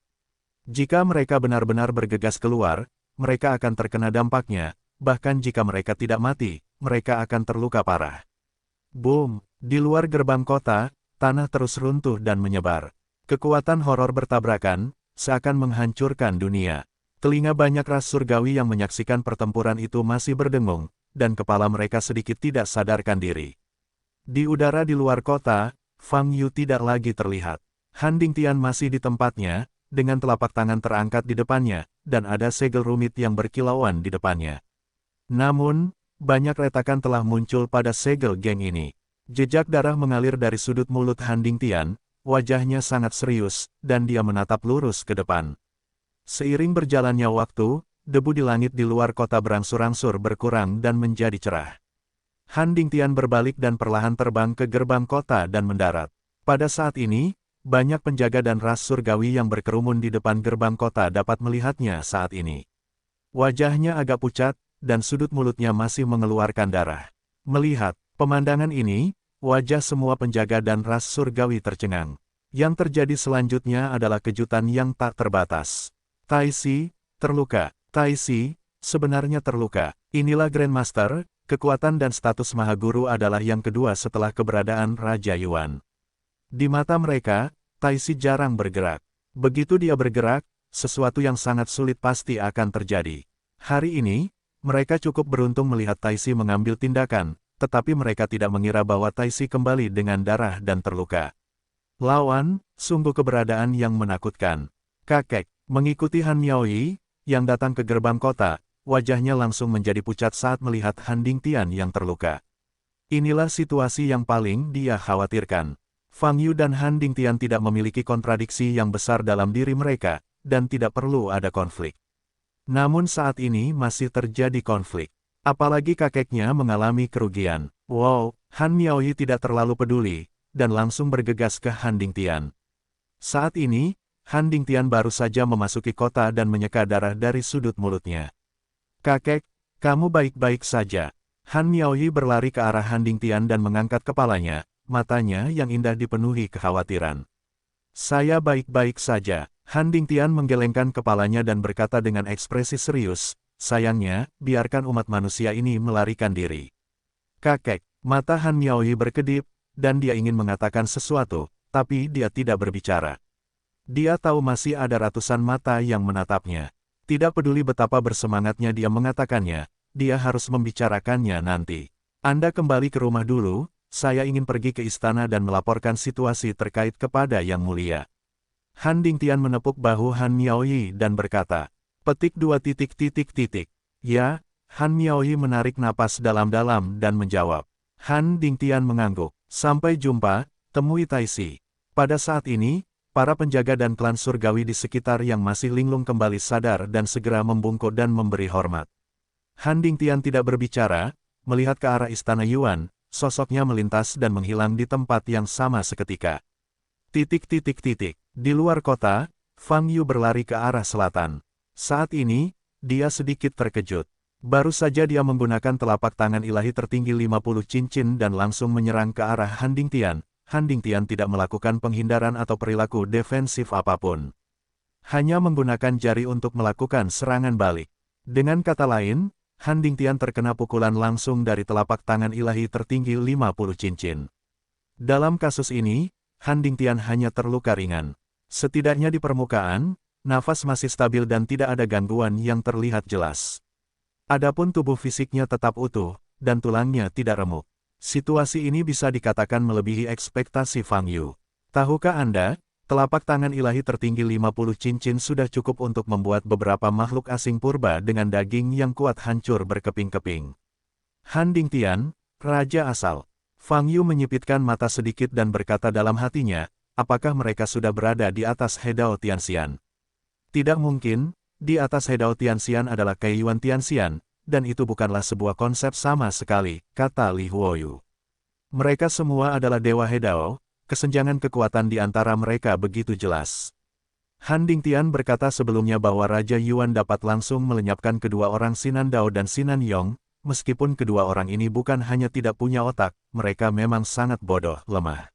Jika mereka benar-benar bergegas keluar, mereka akan terkena dampaknya, bahkan jika mereka tidak mati, mereka akan terluka parah. Boom! Di luar gerbang kota, tanah terus runtuh dan menyebar. Kekuatan horor bertabrakan, seakan menghancurkan dunia. Telinga banyak ras surgawi yang menyaksikan pertempuran itu masih berdengung, dan kepala mereka sedikit tidak sadarkan diri. Di udara di luar kota, Fang Yu tidak lagi terlihat. Han Dingtian masih di tempatnya, dengan telapak tangan terangkat di depannya, dan ada segel rumit yang berkilauan di depannya. Namun, banyak retakan telah muncul pada segel geng ini. Jejak darah mengalir dari sudut mulut Han Dingtian, wajahnya sangat serius, dan dia menatap lurus ke depan. Seiring berjalannya waktu, debu di langit di luar kota berangsur-angsur berkurang dan menjadi cerah. Han Dingtian berbalik dan perlahan terbang ke gerbang kota dan mendarat. Pada saat ini, banyak penjaga dan ras surgawi yang berkerumun di depan gerbang kota dapat melihatnya saat ini. Wajahnya agak pucat, dan sudut mulutnya masih mengeluarkan darah. Melihat pemandangan ini, wajah semua penjaga dan ras surgawi tercengang. Yang terjadi selanjutnya adalah kejutan yang tak terbatas. Tai Si, terluka. Tai Si, sebenarnya terluka. Inilah Grandmaster, kekuatan dan status Mahaguru adalah yang kedua setelah keberadaan Raja Yuan. Di mata mereka, Tai Si jarang bergerak. Begitu dia bergerak, sesuatu yang sangat sulit pasti akan terjadi. Hari ini, mereka cukup beruntung melihat Tai Si mengambil tindakan, tetapi mereka tidak mengira bahwa Tai Si kembali dengan darah dan terluka. Lawan, sungguh keberadaan yang menakutkan. Kakek, mengikuti Han Miaoyi, yang datang ke gerbang kota, wajahnya langsung menjadi pucat saat melihat Han Dingtian yang terluka. Inilah situasi yang paling dia khawatirkan. Fang Yu dan Han Dingtian tidak memiliki kontradiksi yang besar dalam diri mereka, dan tidak perlu ada konflik. Namun saat ini masih terjadi konflik. Apalagi kakeknya mengalami kerugian. Wow, Han Miaoyi tidak terlalu peduli, dan langsung bergegas ke Han Dingtian. Saat ini, Han Dingtian baru saja memasuki kota dan menyeka darah dari sudut mulutnya. Kakek, kamu baik-baik saja. Han Miaoyi berlari ke arah Han Dingtian dan mengangkat kepalanya, matanya yang indah dipenuhi kekhawatiran. Saya baik-baik saja. Han Dingtian menggelengkan kepalanya dan berkata dengan ekspresi serius, sayangnya, biarkan umat manusia ini melarikan diri. Kakek, mata Han Miaoyi berkedip, dan dia ingin mengatakan sesuatu, tapi dia tidak berbicara. Dia tahu masih ada ratusan mata yang menatapnya. Tidak peduli betapa bersemangatnya dia mengatakannya, dia harus membicarakannya nanti. Anda kembali ke rumah dulu, saya ingin pergi ke istana dan melaporkan situasi terkait kepada Yang Mulia. Han Dingtian menepuk bahu Han Miaoyi dan berkata, petik 2 titik. Ya, Han Miaoyi menarik napas dalam-dalam dan menjawab. Han Dingtian mengangguk. Sampai jumpa, temui Tai Si. Pada saat ini, para penjaga dan klan surgawi di sekitar yang masih linglung kembali sadar dan segera membungkuk dan memberi hormat. Han Dingtian tidak berbicara, melihat ke arah istana Yuan, sosoknya melintas dan menghilang di tempat yang sama seketika. Di luar kota, Fang Yu berlari ke arah selatan. Saat ini, dia sedikit terkejut. Baru saja dia menggunakan telapak tangan ilahi tertinggi 50 cincin dan langsung menyerang ke arah Han Dingtian. Han Dingtian tidak melakukan penghindaran atau perilaku defensif apapun. Hanya menggunakan jari untuk melakukan serangan balik. Dengan kata lain, Han Dingtian terkena pukulan langsung dari telapak tangan ilahi tertinggi 50 cincin. Dalam kasus ini, Han Dingtian hanya terluka ringan. Setidaknya di permukaan, nafas masih stabil dan tidak ada gangguan yang terlihat jelas. Adapun tubuh fisiknya tetap utuh, dan tulangnya tidak remuk. Situasi ini bisa dikatakan melebihi ekspektasi Fang Yu. Tahukah Anda, telapak tangan ilahi tertinggi 50 cincin sudah cukup untuk membuat beberapa makhluk asing purba dengan daging yang kuat hancur berkeping-keping. Han Dingtian, Raja Asal. Fang Yu menyipitkan mata sedikit dan berkata dalam hatinya, apakah mereka sudah berada di atas Hedao Tianxian? Tidak mungkin, di atas Hedao Tianxian adalah Kaiyuan Tianxian, dan itu bukanlah sebuah konsep sama sekali, kata Li Huoyu. Mereka semua adalah Dewa Hedao, kesenjangan kekuatan di antara mereka begitu jelas. Han Dingtian berkata sebelumnya bahwa Raja Yuan dapat langsung melenyapkan kedua orang Sinan Dao dan Sinan Yong, meskipun kedua orang ini bukan hanya tidak punya otak, mereka memang sangat bodoh, lemah.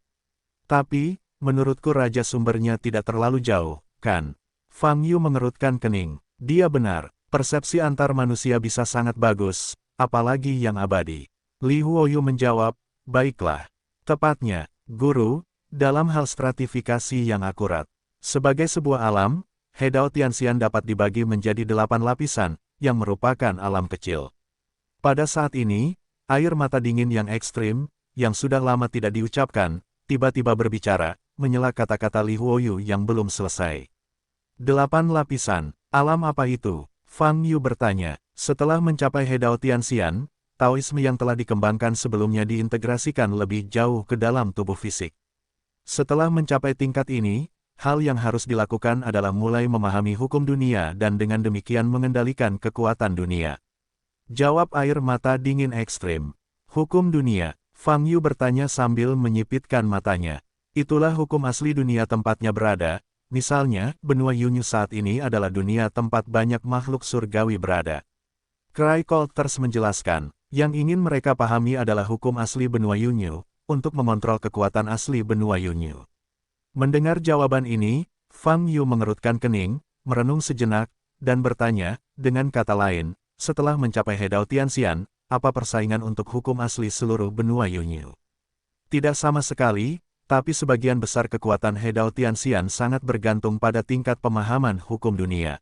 Tapi, menurutku raja sumbernya tidak terlalu jauh, kan? Fang Yu mengerutkan kening. Dia benar, persepsi antar manusia bisa sangat bagus, apalagi yang abadi. Li Huoyu menjawab, baiklah. Tepatnya, guru, dalam hal stratifikasi yang akurat. Sebagai sebuah alam, He Dao Tianxian dapat dibagi menjadi 8 lapisan, yang merupakan alam kecil. Pada saat ini, air mata dingin yang ekstrim, yang sudah lama tidak diucapkan, tiba-tiba berbicara, menyela kata-kata Li Huoyu yang belum selesai. 8 lapisan, alam apa itu? Fang Yu bertanya. Setelah mencapai He Dao Tianxian, Taoisme yang telah dikembangkan sebelumnya diintegrasikan lebih jauh ke dalam tubuh fisik. Setelah mencapai tingkat ini, hal yang harus dilakukan adalah mulai memahami hukum dunia dan dengan demikian mengendalikan kekuatan dunia. Jawab air mata dingin ekstrim. Hukum dunia, Fang Yu bertanya sambil menyipitkan matanya. Itulah hukum asli dunia tempatnya berada, misalnya, benua Yunyu saat ini adalah dunia tempat banyak makhluk surgawi berada. Cry Colters menjelaskan, yang ingin mereka pahami adalah hukum asli benua Yunyu, untuk mengontrol kekuatan asli benua Yunyu. Mendengar jawaban ini, Fang Yu mengerutkan kening, merenung sejenak, dan bertanya, dengan kata lain, setelah mencapai He Dao Tianxian, apa persaingan untuk hukum asli seluruh benua Yunyu? Tidak sama sekali, tapi sebagian besar kekuatan He Dao Tianxian sangat bergantung pada tingkat pemahaman hukum dunia.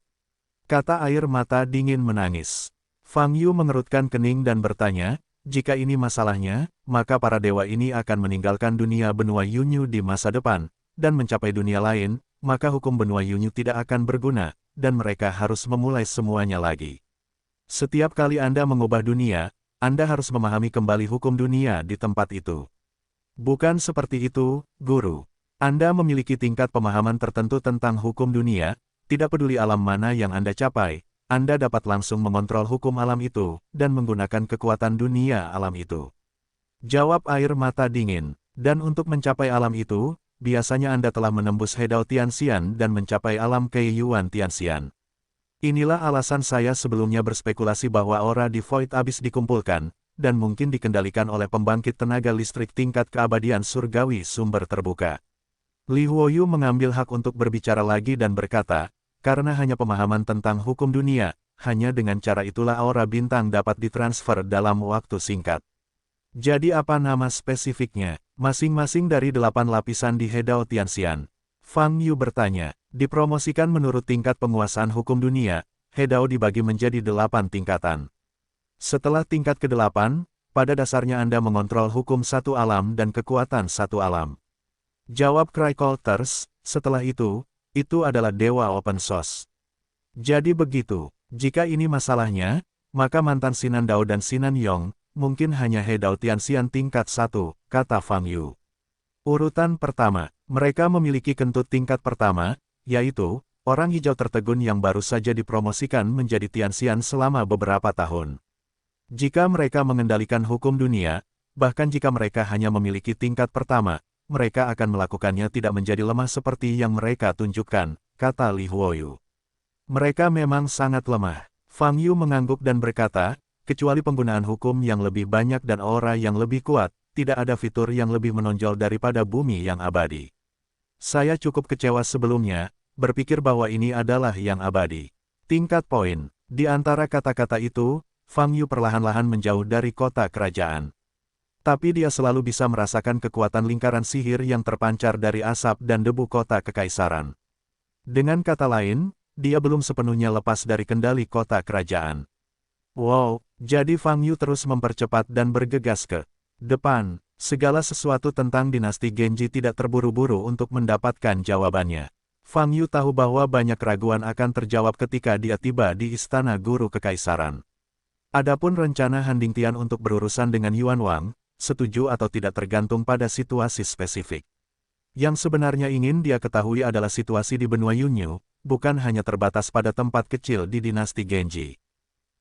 Kata air mata dingin menangis. Fang Yu mengerutkan kening dan bertanya, jika ini masalahnya, maka para dewa ini akan meninggalkan dunia benua Yunyu di masa depan, dan mencapai dunia lain, maka hukum benua Yunyu tidak akan berguna, dan mereka harus memulai semuanya lagi. Setiap kali Anda mengubah dunia, Anda harus memahami kembali hukum dunia di tempat itu. Bukan seperti itu, guru. Anda memiliki tingkat pemahaman tertentu tentang hukum dunia, tidak peduli alam mana yang Anda capai, Anda dapat langsung mengontrol hukum alam itu, dan menggunakan kekuatan dunia alam itu. Jawab air mata dingin. Dan untuk mencapai alam itu, biasanya Anda telah menembus He Dao Tianxian dan mencapai alam Kei Yuan Tianxian. Inilah alasan saya sebelumnya berspekulasi bahwa aura di Void Abyss dikumpulkan, dan mungkin dikendalikan oleh pembangkit tenaga listrik tingkat keabadian surgawi sumber terbuka. Li Huoyu mengambil hak untuk berbicara lagi dan berkata, karena hanya pemahaman tentang hukum dunia, hanya dengan cara itulah aura bintang dapat ditransfer dalam waktu singkat. Jadi apa nama spesifiknya, masing-masing dari 8 lapisan di He Dao Tianxian? Fang Yu bertanya, dipromosikan menurut tingkat penguasaan hukum dunia, He Dao dibagi menjadi 8 tingkatan. Setelah tingkat ke-8, pada dasarnya Anda mengontrol hukum satu alam dan kekuatan satu alam. Jawab Cry Colters, setelah itu adalah dewa open source. Jadi begitu, jika ini masalahnya, maka mantan Sinan Dao dan Sinan Yong, mungkin hanya He Dao Tianxian tingkat 1, kata Fang Yu. Urutan pertama, mereka memiliki kentut tingkat pertama, yaitu, orang hijau tertegun yang baru saja dipromosikan menjadi Tianxian selama beberapa tahun. Jika mereka mengendalikan hukum dunia, bahkan jika mereka hanya memiliki tingkat pertama, mereka akan melakukannya tidak menjadi lemah seperti yang mereka tunjukkan, kata Li Huoyu. Mereka memang sangat lemah. Fang Yu mengangguk dan berkata, kecuali penggunaan hukum yang lebih banyak dan aura yang lebih kuat, tidak ada fitur yang lebih menonjol daripada bumi yang abadi. Saya cukup kecewa sebelumnya, berpikir bahwa ini adalah yang abadi. Tingkat poin. Di antara kata-kata itu, Fang Yu perlahan-lahan menjauh dari kota kerajaan. Tapi dia selalu bisa merasakan kekuatan lingkaran sihir yang terpancar dari asap dan debu kota kekaisaran. Dengan kata lain, dia belum sepenuhnya lepas dari kendali kota kerajaan. Wow, jadi Fang Yu terus mempercepat dan bergegas ke depan. Segala sesuatu tentang dinasti Genji tidak terburu-buru untuk mendapatkan jawabannya. Fang Yu tahu bahwa banyak keraguan akan terjawab ketika dia tiba di istana guru kekaisaran. Adapun rencana Han Dingtian untuk berurusan dengan Yuan Wang, setuju atau tidak tergantung pada situasi spesifik. Yang sebenarnya ingin dia ketahui adalah situasi di benua Yunyu, bukan hanya terbatas pada tempat kecil di dinasti Genji.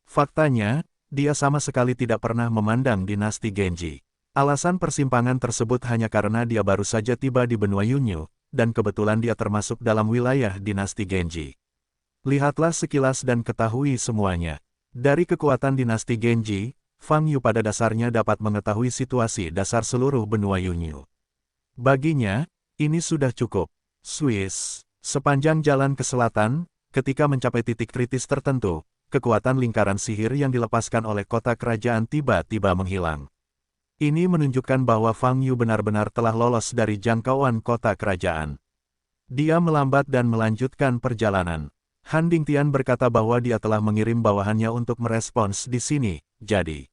Faktanya, dia sama sekali tidak pernah memandang dinasti Genji. Alasan persimpangan tersebut hanya karena dia baru saja tiba di benua Yunyu, dan kebetulan dia termasuk dalam wilayah dinasti Genji. Lihatlah sekilas dan ketahui semuanya. Dari kekuatan dinasti Genji, Fang Yu pada dasarnya dapat mengetahui situasi dasar seluruh benua Yunyu. Baginya, ini sudah cukup. Swiss, sepanjang jalan ke selatan, ketika mencapai titik kritis tertentu, kekuatan lingkaran sihir yang dilepaskan oleh kota kerajaan tiba-tiba menghilang. Ini menunjukkan bahwa Fang Yu benar-benar telah lolos dari jangkauan kota kerajaan. Dia melambat dan melanjutkan perjalanan. Han Dingtian berkata bahwa dia telah mengirim bawahannya untuk merespons di sini, jadi.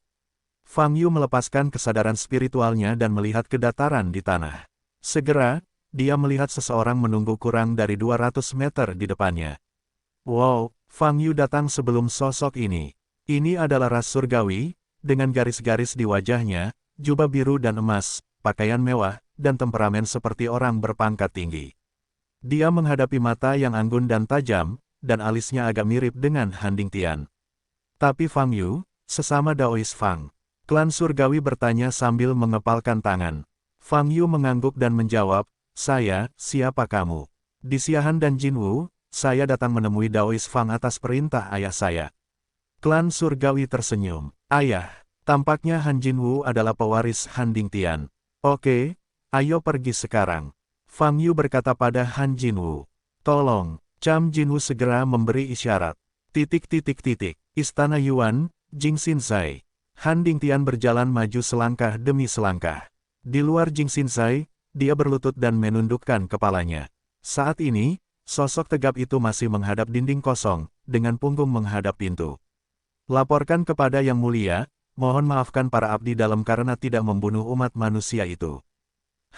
Fang Yu melepaskan kesadaran spiritualnya dan melihat ke dataran di tanah. Segera, dia melihat seseorang menunggu kurang dari 200 meter di depannya. Wow, Fang Yu datang sebelum sosok ini. Ini adalah ras surgawi, dengan garis-garis di wajahnya, jubah biru dan emas, pakaian mewah, dan temperamen seperti orang berpangkat tinggi. Dia menghadapi mata yang anggun dan tajam, dan alisnya agak mirip dengan Han Dingtian. Tapi Fang Yu, sesama Daois Fang. Klan surgawi bertanya sambil mengepalkan tangan. Fang Yu mengangguk dan menjawab, siapa kamu? Di Xiahan dan Jinwu, saya datang menemui Daois Fang atas perintah ayah saya. Klan surgawi tersenyum. Ayah, tampaknya Han Jinwu adalah pewaris Han Dingtian. Oke, ayo pergi sekarang. Fang Yu berkata pada Han Jinwu. Tolong, Cham Jinwu segera memberi isyarat. Istana Yuan, Jingxinzai. Han Dingtian berjalan maju selangkah demi selangkah. Di luar Jingxinzai, dia berlutut dan menundukkan kepalanya. Saat ini, sosok tegap itu masih menghadap dinding kosong, dengan punggung menghadap pintu. Laporkan kepada Yang Mulia, mohon maafkan para abdi dalam karena tidak membunuh umat manusia itu.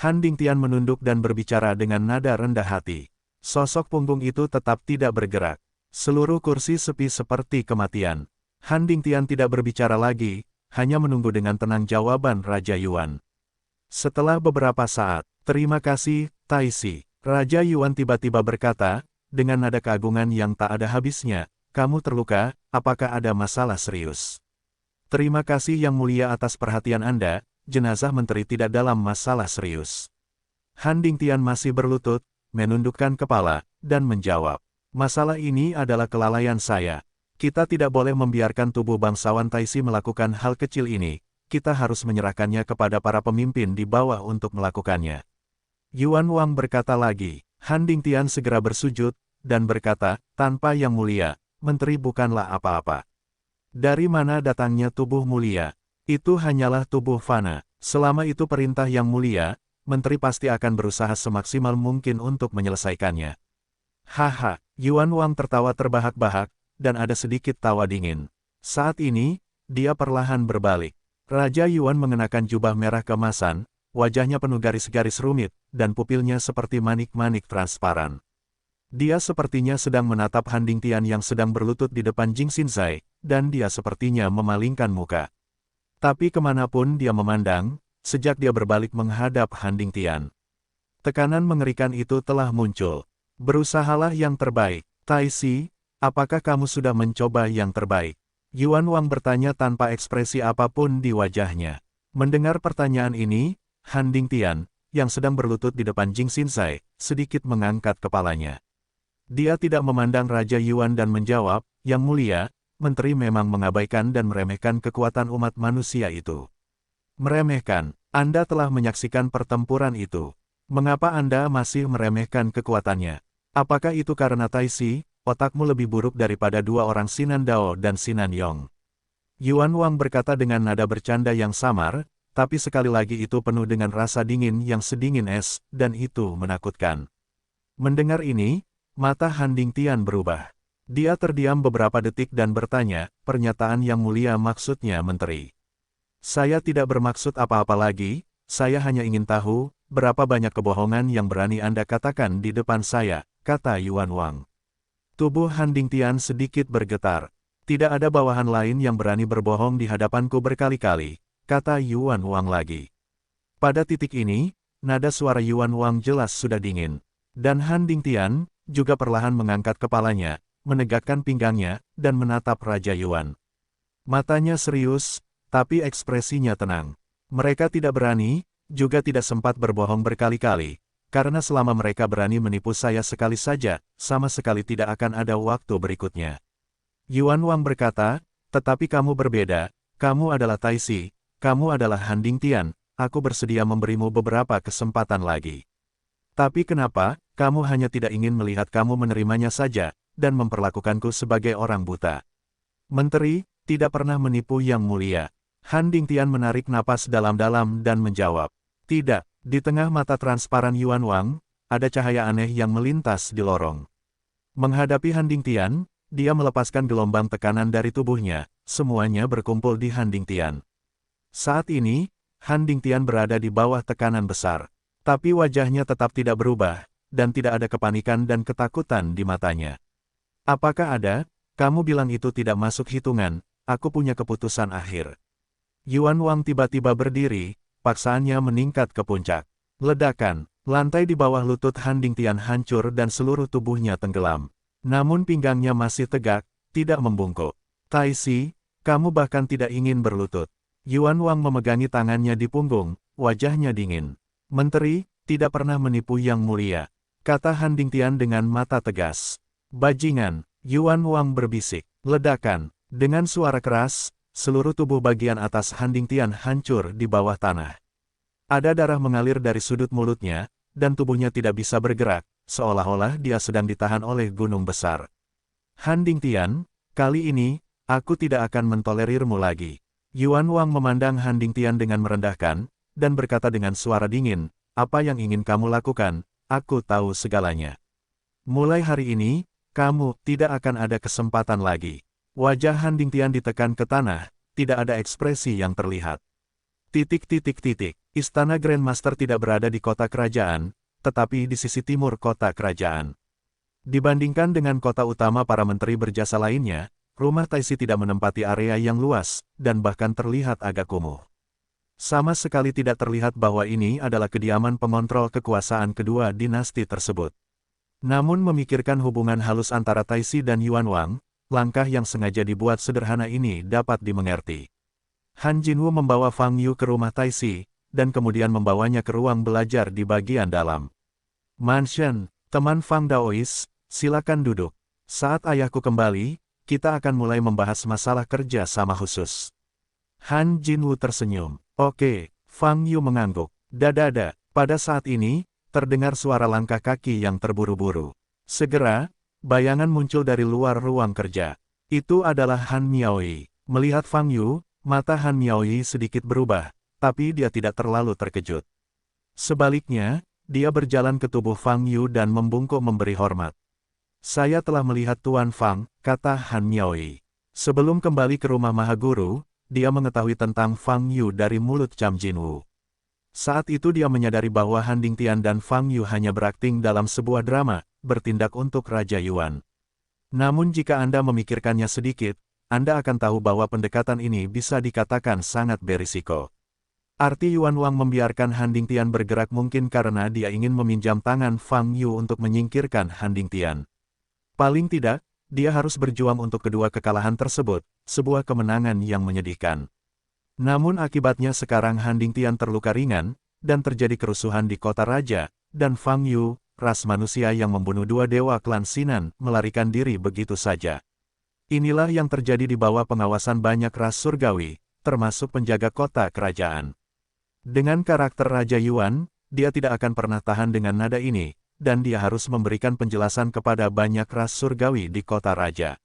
Han Dingtian menunduk dan berbicara dengan nada rendah hati. Sosok punggung itu tetap tidak bergerak. Seluruh kursi sepi seperti kematian. Han Dingtian tidak berbicara lagi, hanya menunggu dengan tenang jawaban Raja Yuan. Setelah beberapa saat, terima kasih, Taisi. Raja Yuan tiba-tiba berkata, dengan nada keagungan yang tak ada habisnya, kamu terluka, apakah ada masalah serius? Terima kasih Yang Mulia atas perhatian Anda, jenazah menteri tidak dalam masalah serius. Han Dingtian masih berlutut, menundukkan kepala, dan menjawab, masalah ini adalah kelalaian saya. Kita tidak boleh membiarkan tubuh bangsawan Taisi melakukan hal kecil ini. Kita harus menyerahkannya kepada para pemimpin di bawah untuk melakukannya. Yuan Wang berkata lagi. Han Dingtian segera bersujud, dan berkata, tanpa Yang Mulia, menteri bukanlah apa-apa. Dari mana datangnya tubuh mulia? Itu hanyalah tubuh fana. Selama itu perintah Yang Mulia, menteri pasti akan berusaha semaksimal mungkin untuk menyelesaikannya. Haha, Yuan Wang tertawa terbahak-bahak, dan ada sedikit tawa dingin. Saat ini, dia perlahan berbalik. Raja Yuan mengenakan jubah merah keemasan, wajahnya penuh garis-garis rumit, dan pupilnya seperti manik-manik transparan. Dia sepertinya sedang menatap Han Dingtian yang sedang berlutut di depan Jingxinzai, dan dia sepertinya memalingkan muka. Tapi kemanapun dia memandang, sejak dia berbalik menghadap Han Dingtian, tekanan mengerikan itu telah muncul. Berusahalah yang terbaik, Taisi, apakah kamu sudah mencoba yang terbaik? Yuan Wang bertanya tanpa ekspresi apapun di wajahnya. Mendengar pertanyaan ini, Han Dingtian, yang sedang berlutut di depan Jingxinzai, sedikit mengangkat kepalanya. Dia tidak memandang Raja Yuan dan menjawab, Yang Mulia, menteri memang mengabaikan dan meremehkan kekuatan umat manusia itu. Meremehkan, Anda telah menyaksikan pertempuran itu. Mengapa Anda masih meremehkan kekuatannya? Apakah itu karena Taisi, otakmu lebih buruk daripada dua orang Sinan Dao dan Sinan Yong? Yuan Wang berkata dengan nada bercanda yang samar, tapi sekali lagi itu penuh dengan rasa dingin yang sedingin es, dan itu menakutkan. Mendengar ini, mata Han Dingtian berubah. Dia terdiam beberapa detik dan bertanya, pernyataan Yang Mulia maksudnya menteri. Saya tidak bermaksud apa-apa lagi, saya hanya ingin tahu, berapa banyak kebohongan yang berani Anda katakan di depan saya, kata Yuan Wang. Tubuh Han Dingtian sedikit bergetar. Tidak ada bawahan lain yang berani berbohong di hadapanku berkali-kali, kata Yuan Wang lagi. Pada titik ini, nada suara Yuan Wang jelas sudah dingin. Dan Han Dingtian juga perlahan mengangkat kepalanya, menegakkan pinggangnya, dan menatap Raja Yuan. Matanya serius, tapi ekspresinya tenang. Mereka tidak berani, juga tidak sempat berbohong berkali-kali. Karena selama mereka berani menipu saya sekali saja, sama sekali tidak akan ada waktu berikutnya. Yuan Wang berkata, tetapi kamu berbeda, kamu adalah Taisi, kamu adalah Han Dingtian, aku bersedia memberimu beberapa kesempatan lagi. Tapi kenapa, kamu hanya tidak ingin melihat kamu menerimanya saja, dan memperlakukanku sebagai orang buta? Menteri, tidak pernah menipu yang mulia. Han Dingtian menarik napas dalam-dalam dan menjawab. Tidak, di tengah mata transparan Yuan Wang, ada cahaya aneh yang melintas di lorong. Menghadapi Han Dingtian, dia melepaskan gelombang tekanan dari tubuhnya, semuanya berkumpul di Han Dingtian. Saat ini, Han Dingtian berada di bawah tekanan besar. Tapi wajahnya tetap tidak berubah, dan tidak ada kepanikan dan ketakutan di matanya. Apakah ada? Kamu bilang itu tidak masuk hitungan, aku punya keputusan akhir. Yuan Wang tiba-tiba berdiri, paksaannya meningkat ke puncak. Ledakan, lantai di bawah lutut Han Dingtian hancur dan seluruh tubuhnya tenggelam. Namun pinggangnya masih tegak, tidak membungkuk. Taisi, kamu bahkan tidak ingin berlutut. Yuan Wang memegangi tangannya di punggung, wajahnya dingin. Menteri, tidak pernah menipu yang mulia, kata Han Dingtian dengan mata tegas. Bajingan, Yuan Wang berbisik. Ledakan, dengan suara keras, seluruh tubuh bagian atas Han Dingtian hancur di bawah tanah. Ada darah mengalir dari sudut mulutnya, dan tubuhnya tidak bisa bergerak, seolah-olah dia sedang ditahan oleh gunung besar. Han Dingtian, kali ini, aku tidak akan mentolerirmu lagi. Yuan Wang memandang Han Dingtian dengan merendahkan, dan berkata dengan suara dingin, apa yang ingin kamu lakukan, aku tahu segalanya. Mulai hari ini, kamu tidak akan ada kesempatan lagi. Wajah Han Dingtian ditekan ke tanah, tidak ada ekspresi yang terlihat. Istana Grandmaster tidak berada di kota kerajaan, tetapi di sisi timur kota kerajaan. Dibandingkan dengan kota utama para menteri berjasa lainnya, rumah Taisi tidak menempati area yang luas, dan bahkan terlihat agak kumuh. Sama sekali tidak terlihat bahwa ini adalah kediaman pengontrol kekuasaan kedua dinasti tersebut. Namun memikirkan hubungan halus antara Taisi dan Yuan Wang, langkah yang sengaja dibuat sederhana ini dapat dimengerti. Han Jinwu membawa Fang Yu ke rumah Taisi, dan kemudian membawanya ke ruang belajar di bagian dalam. Mansion, teman Fang Daois, silakan duduk. Saat ayahku kembali, kita akan mulai membahas masalah kerja sama khusus. Han Jinwu tersenyum. Oke, Fang Yu mengangguk. Dadada, pada saat ini, terdengar suara langkah kaki yang terburu-buru. Segera, bayangan muncul dari luar ruang kerja. Itu adalah Han Miaoyi. Melihat Fang Yu, mata Han Miaoyi sedikit berubah, tapi dia tidak terlalu terkejut. Sebaliknya, dia berjalan ke tubuh Fang Yu dan membungkuk memberi hormat. Saya telah melihat Tuan Fang, kata Han Miaoyi. Sebelum kembali ke rumah Mahaguru, dia mengetahui tentang Fang Yu dari mulut Cham Jinwu. Saat itu dia menyadari bahwa Han Dingtian dan Fang Yu hanya berakting dalam sebuah drama, bertindak untuk Raja Yuan. Namun jika Anda memikirkannya sedikit, Anda akan tahu bahwa pendekatan ini bisa dikatakan sangat berisiko. Arti Yuan Wang membiarkan Han Dingtian bergerak mungkin karena dia ingin meminjam tangan Fang Yu untuk menyingkirkan Han Dingtian. Paling tidak, dia harus berjuang untuk kedua kekalahan tersebut, sebuah kemenangan yang menyedihkan. Namun akibatnya sekarang Han Dingtian terluka ringan, dan terjadi kerusuhan di kota raja, dan Fang Yu, ras manusia yang membunuh dua dewa klan Sinan, melarikan diri begitu saja. Inilah yang terjadi di bawah pengawasan banyak ras surgawi, termasuk penjaga kota kerajaan. Dengan karakter Raja Yuan, dia tidak akan pernah tahan dengan nada ini, dan dia harus memberikan penjelasan kepada banyak ras surgawi di kota raja.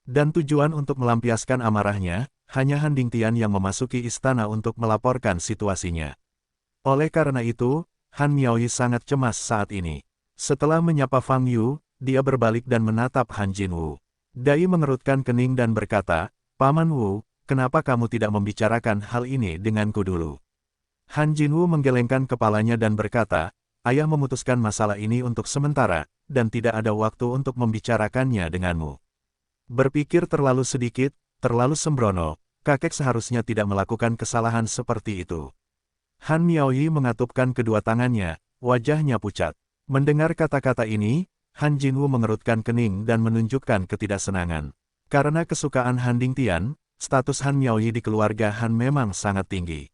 Dan tujuan untuk melampiaskan amarahnya, hanya Han Dingtian yang memasuki istana untuk melaporkan situasinya. Oleh karena itu, Han Miaoyi sangat cemas saat ini. Setelah menyapa Fang Yu, dia berbalik dan menatap Han Jinwu. Dai mengerutkan kening dan berkata, Paman Wu, kenapa kamu tidak membicarakan hal ini denganku dulu? Han Jinwu menggelengkan kepalanya dan berkata, ayah memutuskan masalah ini untuk sementara, dan tidak ada waktu untuk membicarakannya denganmu. Berpikir terlalu sedikit, terlalu sembrono, kakek seharusnya tidak melakukan kesalahan seperti itu. Han Miaoyi mengatupkan kedua tangannya, wajahnya pucat. Mendengar kata-kata ini, Han Jinwu mengerutkan kening dan menunjukkan ketidaksenangan. Karena kesukaan Han Dingtian, status Han Miaoyi di keluarga Han memang sangat tinggi.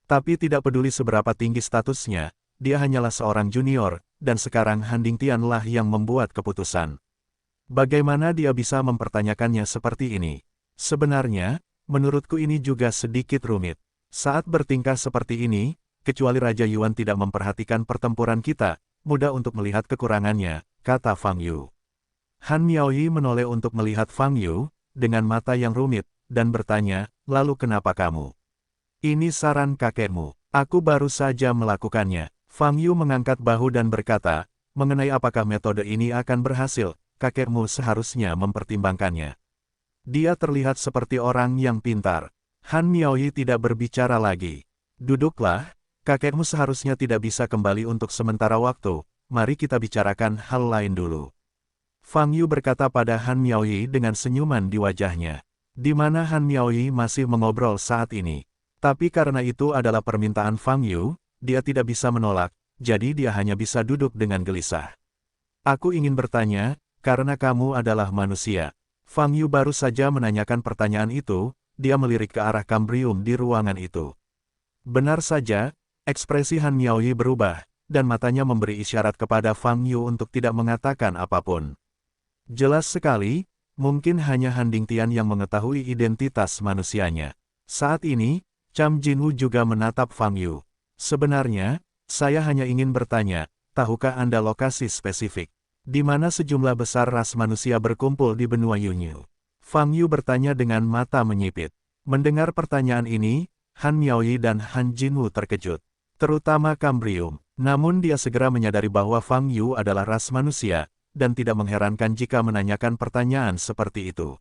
Tapi tidak peduli seberapa tinggi statusnya, dia hanyalah seorang junior, dan sekarang Han Dingtian lah yang membuat keputusan. Bagaimana dia bisa mempertanyakannya seperti ini? Sebenarnya, menurutku ini juga sedikit rumit. Saat bertingkah seperti ini, kecuali Raja Yuan tidak memperhatikan pertempuran kita, mudah untuk melihat kekurangannya, kata Fang Yu. Han Miaoyi menoleh untuk melihat Fang Yu, dengan mata yang rumit, dan bertanya, lalu kenapa kamu? Ini saran kakekmu. Aku baru saja melakukannya. Fang Yu mengangkat bahu dan berkata, mengenai apakah metode ini akan berhasil, kakekmu seharusnya mempertimbangkannya. Dia terlihat seperti orang yang pintar. Han Miaoyi tidak berbicara lagi. Duduklah, kakekmu seharusnya tidak bisa kembali untuk sementara waktu, mari kita bicarakan hal lain dulu. Fang Yu berkata pada Han Miaoyi dengan senyuman di wajahnya. Di mana Han Miaoyi masih mengobrol saat ini. Tapi karena itu adalah permintaan Fang Yu, dia tidak bisa menolak, jadi dia hanya bisa duduk dengan gelisah. Aku ingin bertanya, karena kamu adalah manusia. Fang Yu baru saja menanyakan pertanyaan itu, dia melirik ke arah kambrium di ruangan itu. Benar saja, ekspresi Han Miaoyi berubah, dan matanya memberi isyarat kepada Fang Yu untuk tidak mengatakan apapun. Jelas sekali, mungkin hanya Han Dingtian yang mengetahui identitas manusianya. Saat ini, Cham Jinwu juga menatap Fang Yu. Sebenarnya, saya hanya ingin bertanya, tahukah Anda lokasi spesifik, di mana sejumlah besar ras manusia berkumpul di benua Yunyu? Fang Yu bertanya dengan mata menyipit. Mendengar pertanyaan ini, Han Miaoyi dan Han Jinwu terkejut. Terutama Kambrium. Namun dia segera menyadari bahwa Fang Yu adalah ras manusia, dan tidak mengherankan jika menanyakan pertanyaan seperti itu.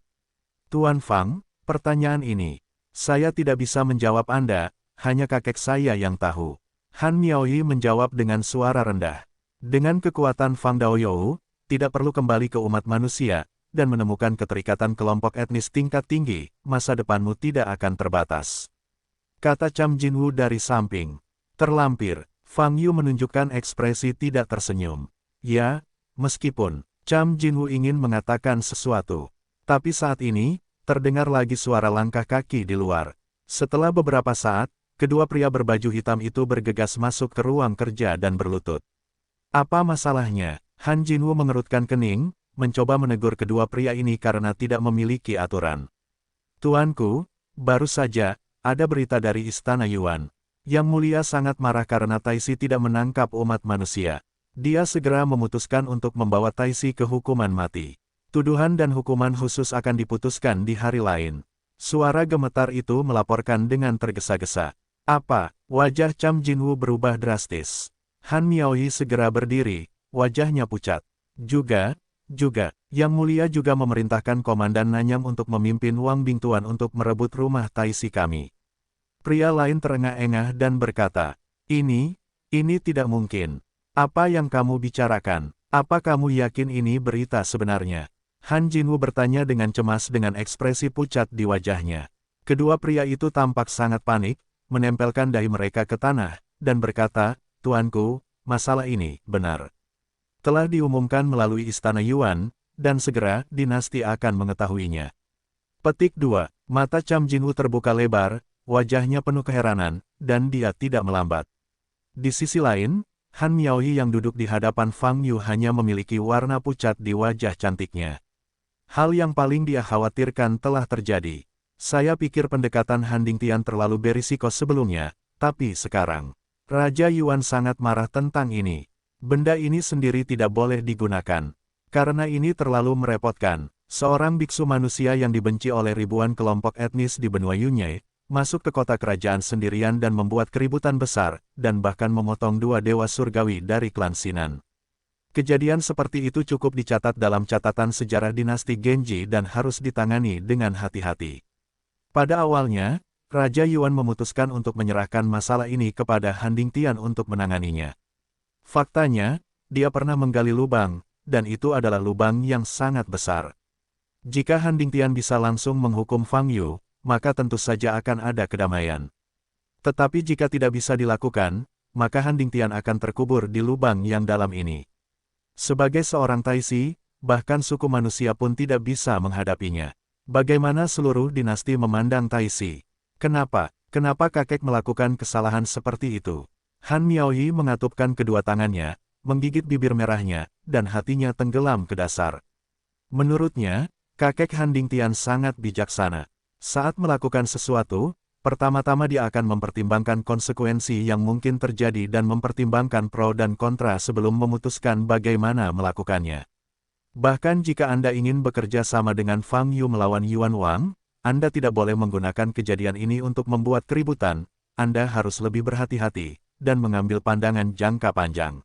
Tuan Fang, pertanyaan ini. Saya tidak bisa menjawab Anda, hanya kakek saya yang tahu. Han Miaoyi menjawab dengan suara rendah. Dengan kekuatan Fang Daoyou, tidak perlu kembali ke umat manusia, dan menemukan keterikatan kelompok etnis tingkat tinggi, masa depanmu tidak akan terbatas. Kata Cham Jinwu dari samping. Terlampir, Fang Yu menunjukkan ekspresi tidak tersenyum. Ya, meskipun, Cham Jinwu ingin mengatakan sesuatu. Tapi saat ini, terdengar lagi suara langkah kaki di luar. Setelah beberapa saat, kedua pria berbaju hitam itu bergegas masuk ke ruang kerja dan berlutut. Apa masalahnya? Han Jinwu mengerutkan kening, mencoba menegur kedua pria ini karena tidak memiliki aturan. Tuanku, baru saja, ada berita dari Istana Yuan. Yang Mulia sangat marah karena Taisi tidak menangkap umat manusia. Dia segera memutuskan untuk membawa Taisi ke hukuman mati. Tuduhan dan hukuman khusus akan diputuskan di hari lain. Suara gemetar itu melaporkan dengan tergesa-gesa. Apa? Wajah Cham Jinwu berubah drastis. Han Miaoyi segera berdiri, wajahnya pucat. Juga, Yang Mulia juga memerintahkan Komandan Nanyang untuk memimpin Wang Bingtuan untuk merebut rumah Taisi kami. Pria lain terengah-engah dan berkata, ini tidak mungkin. Apa yang kamu bicarakan? Apa kamu yakin ini berita sebenarnya? Han Jinwu bertanya dengan cemas dengan ekspresi pucat di wajahnya. Kedua pria itu tampak sangat panik, menempelkan dahi mereka ke tanah, dan berkata, Tuanku, masalah ini, benar. Telah diumumkan melalui Istana Yuan, dan segera, dinasti akan mengetahuinya. Petik 2. Mata Cham Jinwu terbuka lebar, wajahnya penuh keheranan, dan dia tidak melambat. Di sisi lain, Han Miaoyi yang duduk di hadapan Fang Yu hanya memiliki warna pucat di wajah cantiknya. Hal yang paling dia khawatirkan telah terjadi. Saya pikir pendekatan Han Dingtian terlalu berisiko sebelumnya, tapi sekarang, Raja Yuan sangat marah tentang ini. Benda ini sendiri tidak boleh digunakan. Karena ini terlalu merepotkan. Seorang biksu manusia yang dibenci oleh ribuan kelompok etnis di benua Yunye, masuk ke kota kerajaan sendirian dan membuat keributan besar, dan bahkan memotong dua dewa surgawi dari klan Sinan. Kejadian seperti itu cukup dicatat dalam catatan sejarah dinasti Genji dan harus ditangani dengan hati-hati. Pada awalnya, Raja Yuan memutuskan untuk menyerahkan masalah ini kepada Han Dingtian untuk menanganinya. Faktanya, dia pernah menggali lubang, dan itu adalah lubang yang sangat besar. Jika Han Dingtian bisa langsung menghukum Fang Yu, maka tentu saja akan ada kedamaian. Tetapi jika tidak bisa dilakukan, maka Han Dingtian akan terkubur di lubang yang dalam ini. Sebagai seorang Taisi, bahkan suku manusia pun tidak bisa menghadapinya. Bagaimana seluruh dinasti memandang Taisi? Kenapa kakek melakukan kesalahan seperti itu? Han Miaoyi mengatupkan kedua tangannya, menggigit bibir merahnya, dan hatinya tenggelam ke dasar. Menurutnya, kakek Han Dingtian sangat bijaksana. Saat melakukan sesuatu, pertama-tama dia akan mempertimbangkan konsekuensi yang mungkin terjadi dan mempertimbangkan pro dan kontra sebelum memutuskan bagaimana melakukannya. Bahkan jika Anda ingin bekerja sama dengan Fang Yu melawan Yuan Wang, Anda tidak boleh menggunakan kejadian ini untuk membuat keributan. Anda harus lebih berhati-hati dan mengambil pandangan jangka panjang.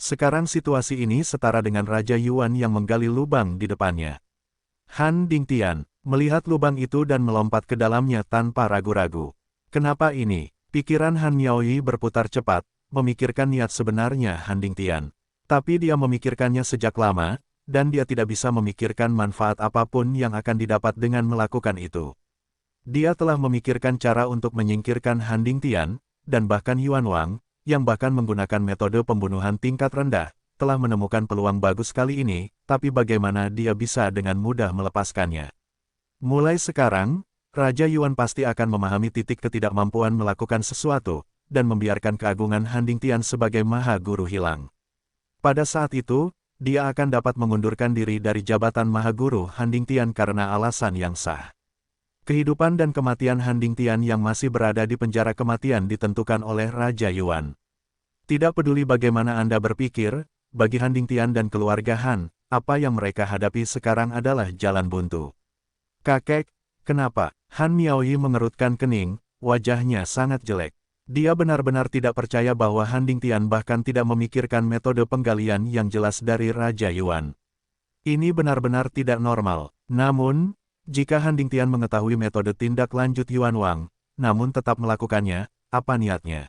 Sekarang situasi ini setara dengan Raja Yuan yang menggali lubang di depannya. Han Dingtian melihat lubang itu dan melompat ke dalamnya tanpa ragu-ragu. Kenapa ini? Pikiran Han Miaoyi berputar cepat, memikirkan niat sebenarnya Han Dingtian. Tapi dia memikirkannya sejak lama, dan dia tidak bisa memikirkan manfaat apapun yang akan didapat dengan melakukan itu. Dia telah memikirkan cara untuk menyingkirkan Han Dingtian, dan bahkan Yuan Wang, yang bahkan menggunakan metode pembunuhan tingkat rendah, telah menemukan peluang bagus kali ini, tapi bagaimana dia bisa dengan mudah melepaskannya. Mulai sekarang, Raja Yuan pasti akan memahami titik ketidakmampuan melakukan sesuatu, dan membiarkan keagungan Han Dingtian sebagai Maha Guru hilang. Pada saat itu, dia akan dapat mengundurkan diri dari jabatan Maha Guru Han Dingtian karena alasan yang sah. Kehidupan dan kematian Han Dingtian yang masih berada di penjara kematian ditentukan oleh Raja Yuan. Tidak peduli bagaimana Anda berpikir, bagi Han Dingtian dan keluarga Han, apa yang mereka hadapi sekarang adalah jalan buntu. Kakek, kenapa? Han Miaoyi mengerutkan kening, wajahnya sangat jelek. Dia benar-benar tidak percaya bahwa Han Dingtian bahkan tidak memikirkan metode penggalian yang jelas dari Raja Yuan. Ini benar-benar tidak normal. Namun, jika Han Dingtian mengetahui metode tindak lanjut Yuan Wang, namun tetap melakukannya, apa niatnya?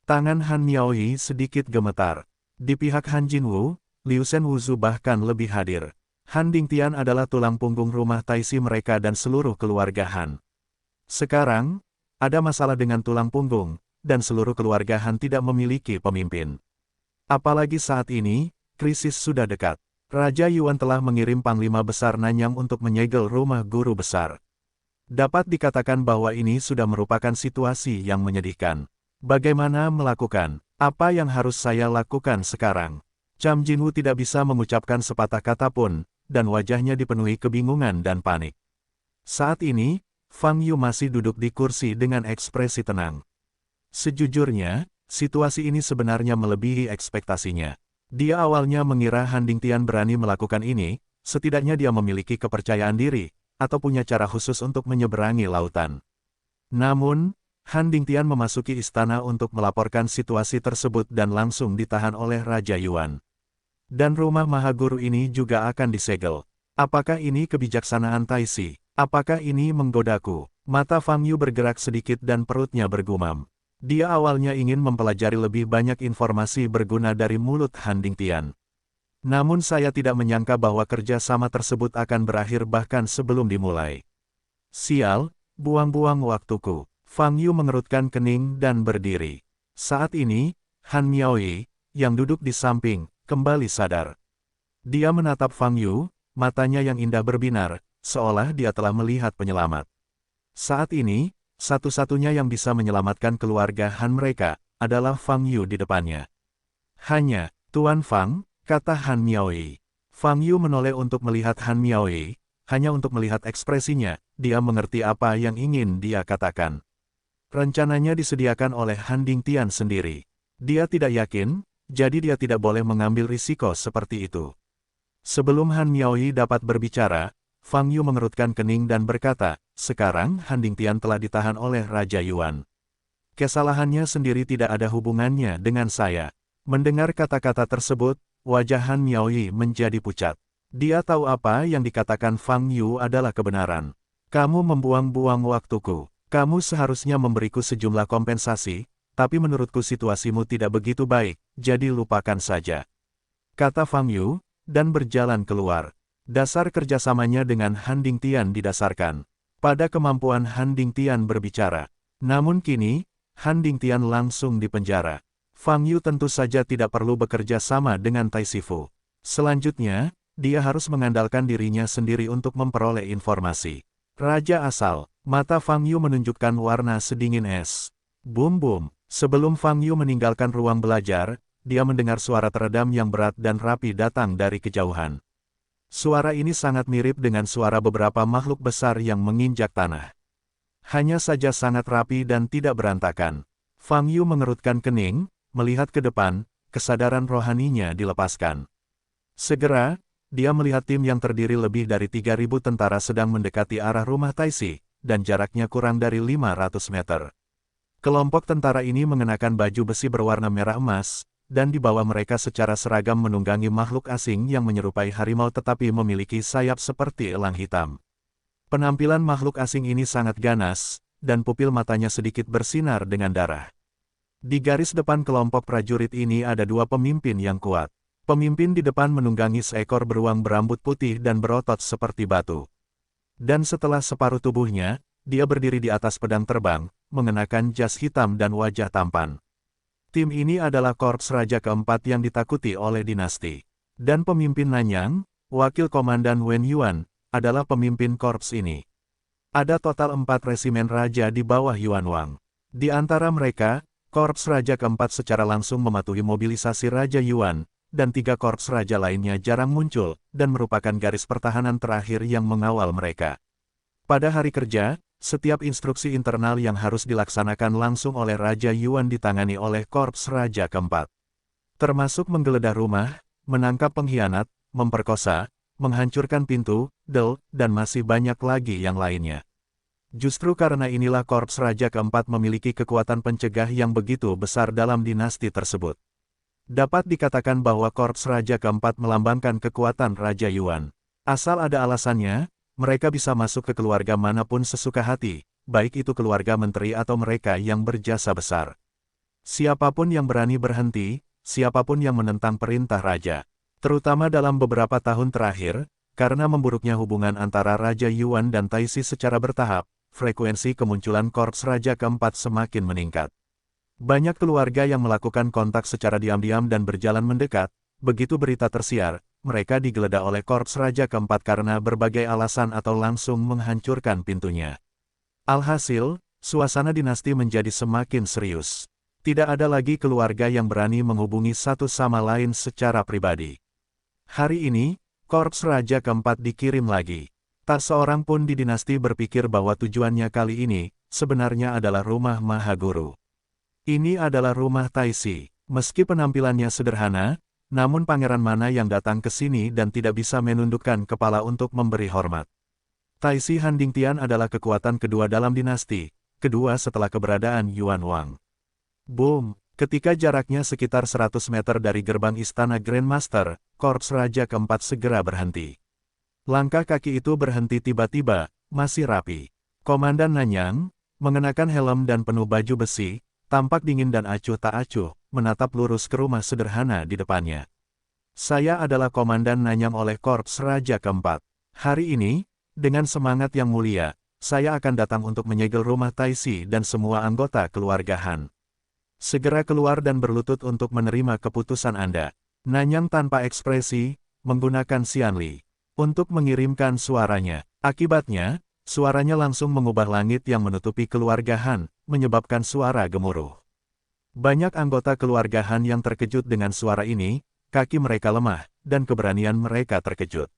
Tangan Han Miaoyi sedikit gemetar. Di pihak Han Jinwu, Liu Shen Wuzu bahkan lebih hadir. Han Dingtian adalah tulang punggung rumah Taixi mereka dan seluruh keluarga Han. Sekarang, ada masalah dengan tulang punggung, dan seluruh keluarga Han tidak memiliki pemimpin. Apalagi saat ini, krisis sudah dekat. Raja Yuan telah mengirim Panglima Besar Nanyang untuk menyegel rumah guru besar. Dapat dikatakan bahwa ini sudah merupakan situasi yang menyedihkan. Bagaimana melakukan? Apa yang harus saya lakukan sekarang? Cham Jinwu tidak bisa mengucapkan sepatah kata pun, dan wajahnya dipenuhi kebingungan dan panik. Saat ini, Fang Yu masih duduk di kursi dengan ekspresi tenang. Sejujurnya, situasi ini sebenarnya melebihi ekspektasinya. Dia awalnya mengira Han Dingtian berani melakukan ini, setidaknya dia memiliki kepercayaan diri, atau punya cara khusus untuk menyeberangi lautan. Namun, Han Dingtian memasuki istana untuk melaporkan situasi tersebut dan langsung ditahan oleh Raja Yuan. Dan rumah Maha Guru ini juga akan disegel. Apakah ini kebijaksanaan Taixi? Apakah ini menggodaku? Mata Fang Yu bergerak sedikit dan perutnya bergumam. Dia awalnya ingin mempelajari lebih banyak informasi berguna dari mulut Han Dingtian. Namun saya tidak menyangka bahwa kerja sama tersebut akan berakhir bahkan sebelum dimulai. Sial, buang-buang waktuku. Fang Yu mengerutkan kening dan berdiri. Saat ini, Han Miaoyi, yang duduk di samping, kembali sadar. Dia menatap Fang Yu, matanya yang indah berbinar, seolah dia telah melihat penyelamat. Saat ini, satu-satunya yang bisa menyelamatkan keluarga Han mereka, adalah Fang Yu di depannya. Hanya, Tuan Fang, kata Han Miaoyi. Fang Yu menoleh untuk melihat Han Miaoyi, hanya untuk melihat ekspresinya, dia mengerti apa yang ingin dia katakan. Rencananya disediakan oleh Han Dingtian sendiri. Dia tidak yakin, jadi dia tidak boleh mengambil risiko seperti itu. Sebelum Han Miaoyi dapat berbicara, Fang Yu mengerutkan kening dan berkata, sekarang Han Dingtian telah ditahan oleh Raja Yuan. Kesalahannya sendiri tidak ada hubungannya dengan saya. Mendengar kata-kata tersebut, wajah Han Miaoyi menjadi pucat. Dia tahu apa yang dikatakan Fang Yu adalah kebenaran. Kamu membuang-buang waktuku. Kamu seharusnya memberiku sejumlah kompensasi, tapi menurutku situasimu tidak begitu baik, jadi lupakan saja. Kata Fang Yu, dan berjalan keluar. Dasar kerjasamanya dengan Han Dingtian didasarkan pada kemampuan Han Dingtian berbicara. Namun kini, Han Dingtian langsung dipenjara. Fang Yu tentu saja tidak perlu bekerja sama dengan Tai Sifu. Selanjutnya, dia harus mengandalkan dirinya sendiri untuk memperoleh informasi. Raja asal. Mata Fang Yu menunjukkan warna sedingin es. Bum-bum. Sebelum Fang Yu meninggalkan ruang belajar, dia mendengar suara teredam yang berat dan rapi datang dari kejauhan. Suara ini sangat mirip dengan suara beberapa makhluk besar yang menginjak tanah. Hanya saja sangat rapi dan tidak berantakan. Fang Yu mengerutkan kening, melihat ke depan, kesadaran rohaninya dilepaskan. Segera, dia melihat tim yang terdiri lebih dari 3.000 tentara sedang mendekati arah rumah Taisi, dan jaraknya kurang dari 500 meter. Kelompok tentara ini mengenakan baju besi berwarna merah emas, dan di bawah mereka secara seragam menunggangi makhluk asing yang menyerupai harimau tetapi memiliki sayap seperti elang hitam. Penampilan makhluk asing ini sangat ganas, dan pupil matanya sedikit bersinar dengan darah. Di garis depan kelompok prajurit ini ada dua pemimpin yang kuat. Pemimpin di depan menunggangi seekor beruang berambut putih dan berotot seperti batu. Dan setelah separuh tubuhnya, dia berdiri di atas pedang terbang, mengenakan jas hitam dan wajah tampan. Tim ini adalah Korps Raja keempat yang ditakuti oleh dinasti. Dan pemimpin Nanyang, wakil komandan Wen Yuan, adalah pemimpin korps ini. Ada total 4 resimen raja di bawah Yuan Wang. Di antara mereka, Korps Raja keempat secara langsung mematuhi mobilisasi Raja Yuan, dan 3 korps raja lainnya jarang muncul, dan merupakan garis pertahanan terakhir yang mengawal mereka. Pada hari kerja, setiap instruksi internal yang harus dilaksanakan langsung oleh Raja Yuan ditangani oleh Korps Raja keempat. Termasuk menggeledah rumah, menangkap pengkhianat, memperkosa, menghancurkan pintu, dan masih banyak lagi yang lainnya. Justru karena inilah Korps Raja keempat memiliki kekuatan pencegah yang begitu besar dalam dinasti tersebut. Dapat dikatakan bahwa Korps Raja keempat melambangkan kekuatan Raja Yuan. Asal ada alasannya, mereka bisa masuk ke keluarga manapun sesuka hati, baik itu keluarga menteri atau mereka yang berjasa besar. Siapapun yang berani berhenti, siapapun yang menentang perintah raja. Terutama dalam beberapa tahun terakhir, karena memburuknya hubungan antara Raja Yuan dan Taisi secara bertahap, frekuensi kemunculan Korps Raja keempat semakin meningkat. Banyak keluarga yang melakukan kontak secara diam-diam dan berjalan mendekat, begitu berita tersiar, mereka digeledah oleh Korps Raja keempat karena berbagai alasan atau langsung menghancurkan pintunya. Alhasil, suasana dinasti menjadi semakin serius. Tidak ada lagi keluarga yang berani menghubungi satu sama lain secara pribadi. Hari ini, Korps Raja keempat dikirim lagi. Tak seorang pun di dinasti berpikir bahwa tujuannya kali ini, sebenarnya adalah rumah Mahaguru. Ini adalah rumah Taisi. Meski penampilannya sederhana, namun pangeran mana yang datang ke sini dan tidak bisa menundukkan kepala untuk memberi hormat. Taisi Handingtian adalah kekuatan kedua dalam dinasti, kedua setelah keberadaan Yuan Wang. Boom! Ketika jaraknya sekitar 100 meter dari gerbang istana Grandmaster, Korps Raja keempat segera berhenti. Langkah kaki itu berhenti tiba-tiba, masih rapi. Komandan Nanyang, mengenakan helm dan penuh baju besi, tampak dingin dan acuh tak acuh, menatap lurus ke rumah sederhana di depannya. Saya adalah Komandan Nanyang oleh Korps Raja keempat. Hari ini, dengan semangat yang mulia, saya akan datang untuk menyegel rumah Taisi dan semua anggota keluarga Han. Segera keluar dan berlutut untuk menerima keputusan Anda. Nanyang tanpa ekspresi, menggunakan Xianli untuk mengirimkan suaranya. Akibatnya, suaranya langsung mengubah langit yang menutupi keluarga Han, menyebabkan suara gemuruh. Banyak anggota keluarga Han yang terkejut dengan suara ini, kaki mereka lemah, dan keberanian mereka terkejut.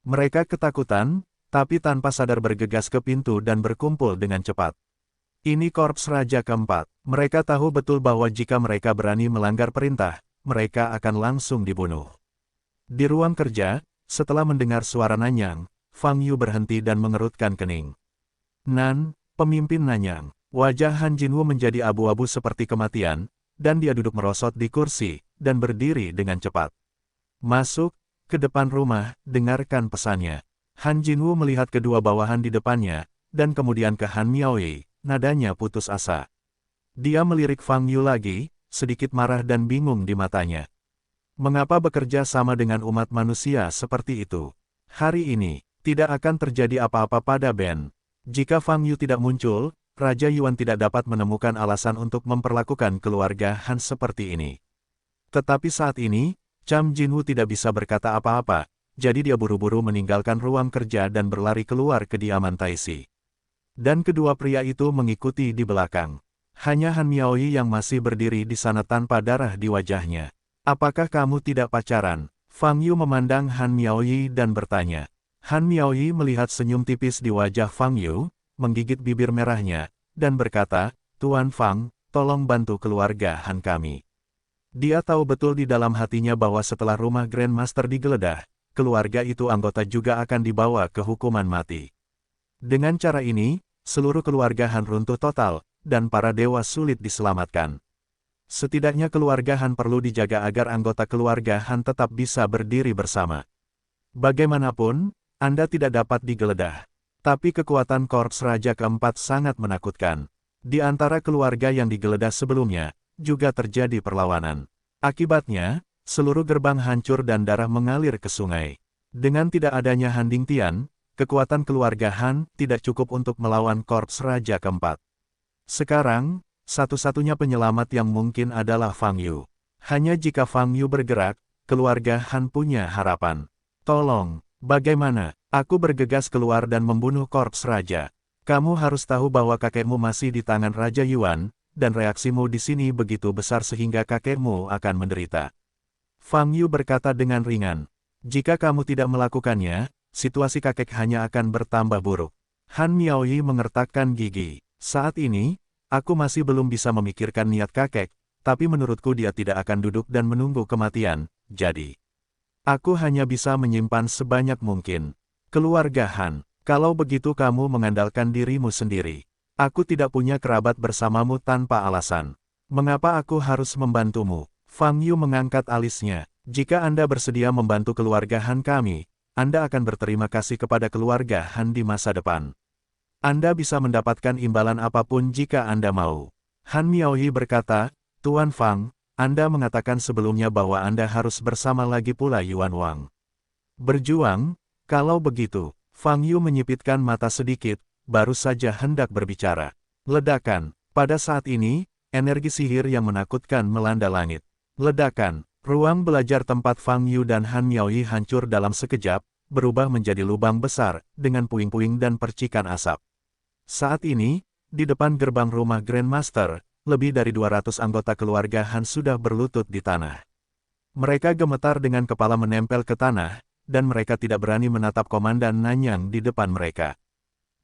Mereka ketakutan, tapi tanpa sadar bergegas ke pintu dan berkumpul dengan cepat. Ini Korps Raja keempat. Mereka tahu betul bahwa jika mereka berani melanggar perintah, mereka akan langsung dibunuh. Di ruang kerja, setelah mendengar suara Nanyang, Fang Yu berhenti dan mengerutkan kening. Nan, pemimpin Nanyang. Wajah Han Jinwoo menjadi abu-abu seperti kematian, dan dia duduk merosot di kursi, dan berdiri dengan cepat. Masuk, ke depan rumah, dengarkan pesannya. Han Jinwoo melihat kedua bawahan di depannya, dan kemudian ke Han Miaoyi, nadanya putus asa. Dia melirik Fang Yu lagi, sedikit marah dan bingung di matanya. Mengapa bekerja sama dengan umat manusia seperti itu? Hari ini, tidak akan terjadi apa-apa pada Ben. Jika Fang Yu tidak muncul, Raja Yuan tidak dapat menemukan alasan untuk memperlakukan keluarga Han seperti ini. Tetapi saat ini, Cham Jinwoo tidak bisa berkata apa-apa, jadi dia buru-buru meninggalkan ruang kerja dan berlari keluar kediaman Taisi. Dan kedua pria itu mengikuti di belakang. Hanya Han Miaoyi yang masih berdiri di sana tanpa darah di wajahnya. Apakah kamu tidak pacaran? Fang Yu memandang Han Miaoyi dan bertanya. Han Miaoyi melihat senyum tipis di wajah Fang Yu, menggigit bibir merahnya, dan berkata, Tuan Fang, tolong bantu keluarga Han kami. Dia tahu betul di dalam hatinya bahwa setelah rumah Grandmaster digeledah, keluarga itu anggota juga akan dibawa ke hukuman mati. Dengan cara ini, seluruh keluarga Han runtuh total, dan para dewa sulit diselamatkan. Setidaknya keluarga Han perlu dijaga agar anggota keluarga Han tetap bisa berdiri bersama. Bagaimanapun, Anda tidak dapat digeledah. Tapi kekuatan Korps Raja keempat sangat menakutkan. Di antara keluarga yang digeledah sebelumnya, juga terjadi perlawanan. Akibatnya, seluruh gerbang hancur dan darah mengalir ke sungai. Dengan tidak adanya Han Dingtian, kekuatan keluarga Han tidak cukup untuk melawan Korps Raja keempat. Sekarang, satu-satunya penyelamat yang mungkin adalah Fang Yu. Hanya jika Fang Yu bergerak, keluarga Han punya harapan. Tolong, bagaimana? Aku bergegas keluar dan membunuh Korps Raja. Kamu harus tahu bahwa kakekmu masih di tangan Raja Yuan, dan reaksimu di sini begitu besar sehingga kakekmu akan menderita. Fang Yu berkata dengan ringan. Jika kamu tidak melakukannya, situasi kakek hanya akan bertambah buruk. Han Miaoyi mengertakkan gigi. Saat ini, aku masih belum bisa memikirkan niat kakek, tapi menurutku dia tidak akan duduk dan menunggu kematian, jadi aku hanya bisa menyimpan sebanyak mungkin. Keluarga Han, kalau begitu kamu mengandalkan dirimu sendiri. Aku tidak punya kerabat bersamamu tanpa alasan. Mengapa aku harus membantumu? Fang Yu mengangkat alisnya. Jika Anda bersedia membantu keluarga Han kami, Anda akan berterima kasih kepada keluarga Han di masa depan. Anda bisa mendapatkan imbalan apapun jika Anda mau. Han Miaoyi berkata, Tuan Fang, Anda mengatakan sebelumnya bahwa Anda harus bersama lagi pula Yuan Wang. Berjuang, kalau begitu. Fang Yu menyipitkan mata sedikit, baru saja hendak berbicara. Ledakan. Pada saat ini, energi sihir yang menakutkan melanda langit. Ledakan. Ruang belajar tempat Fang Yu dan Han Miaoyi hancur dalam sekejap, berubah menjadi lubang besar, dengan puing-puing dan percikan asap. Saat ini, di depan gerbang rumah Grandmaster, lebih dari 200 anggota keluarga Han sudah berlutut di tanah. Mereka gemetar dengan kepala menempel ke tanah, dan mereka tidak berani menatap Komandan Nanyang di depan mereka.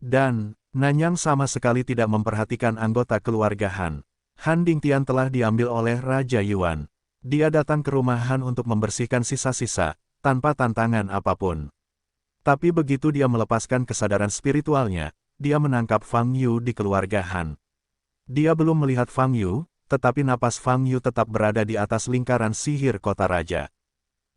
Dan, Nanyang sama sekali tidak memperhatikan anggota keluarga Han. Han Dingtian telah diambil oleh Raja Yuan. Dia datang ke rumah Han untuk membersihkan sisa-sisa, tanpa tantangan apapun. Tapi begitu dia melepaskan kesadaran spiritualnya, dia menangkap Fang Yu di keluarga Han. Dia belum melihat Fang Yu, tetapi napas Fang Yu tetap berada di atas lingkaran sihir kota raja.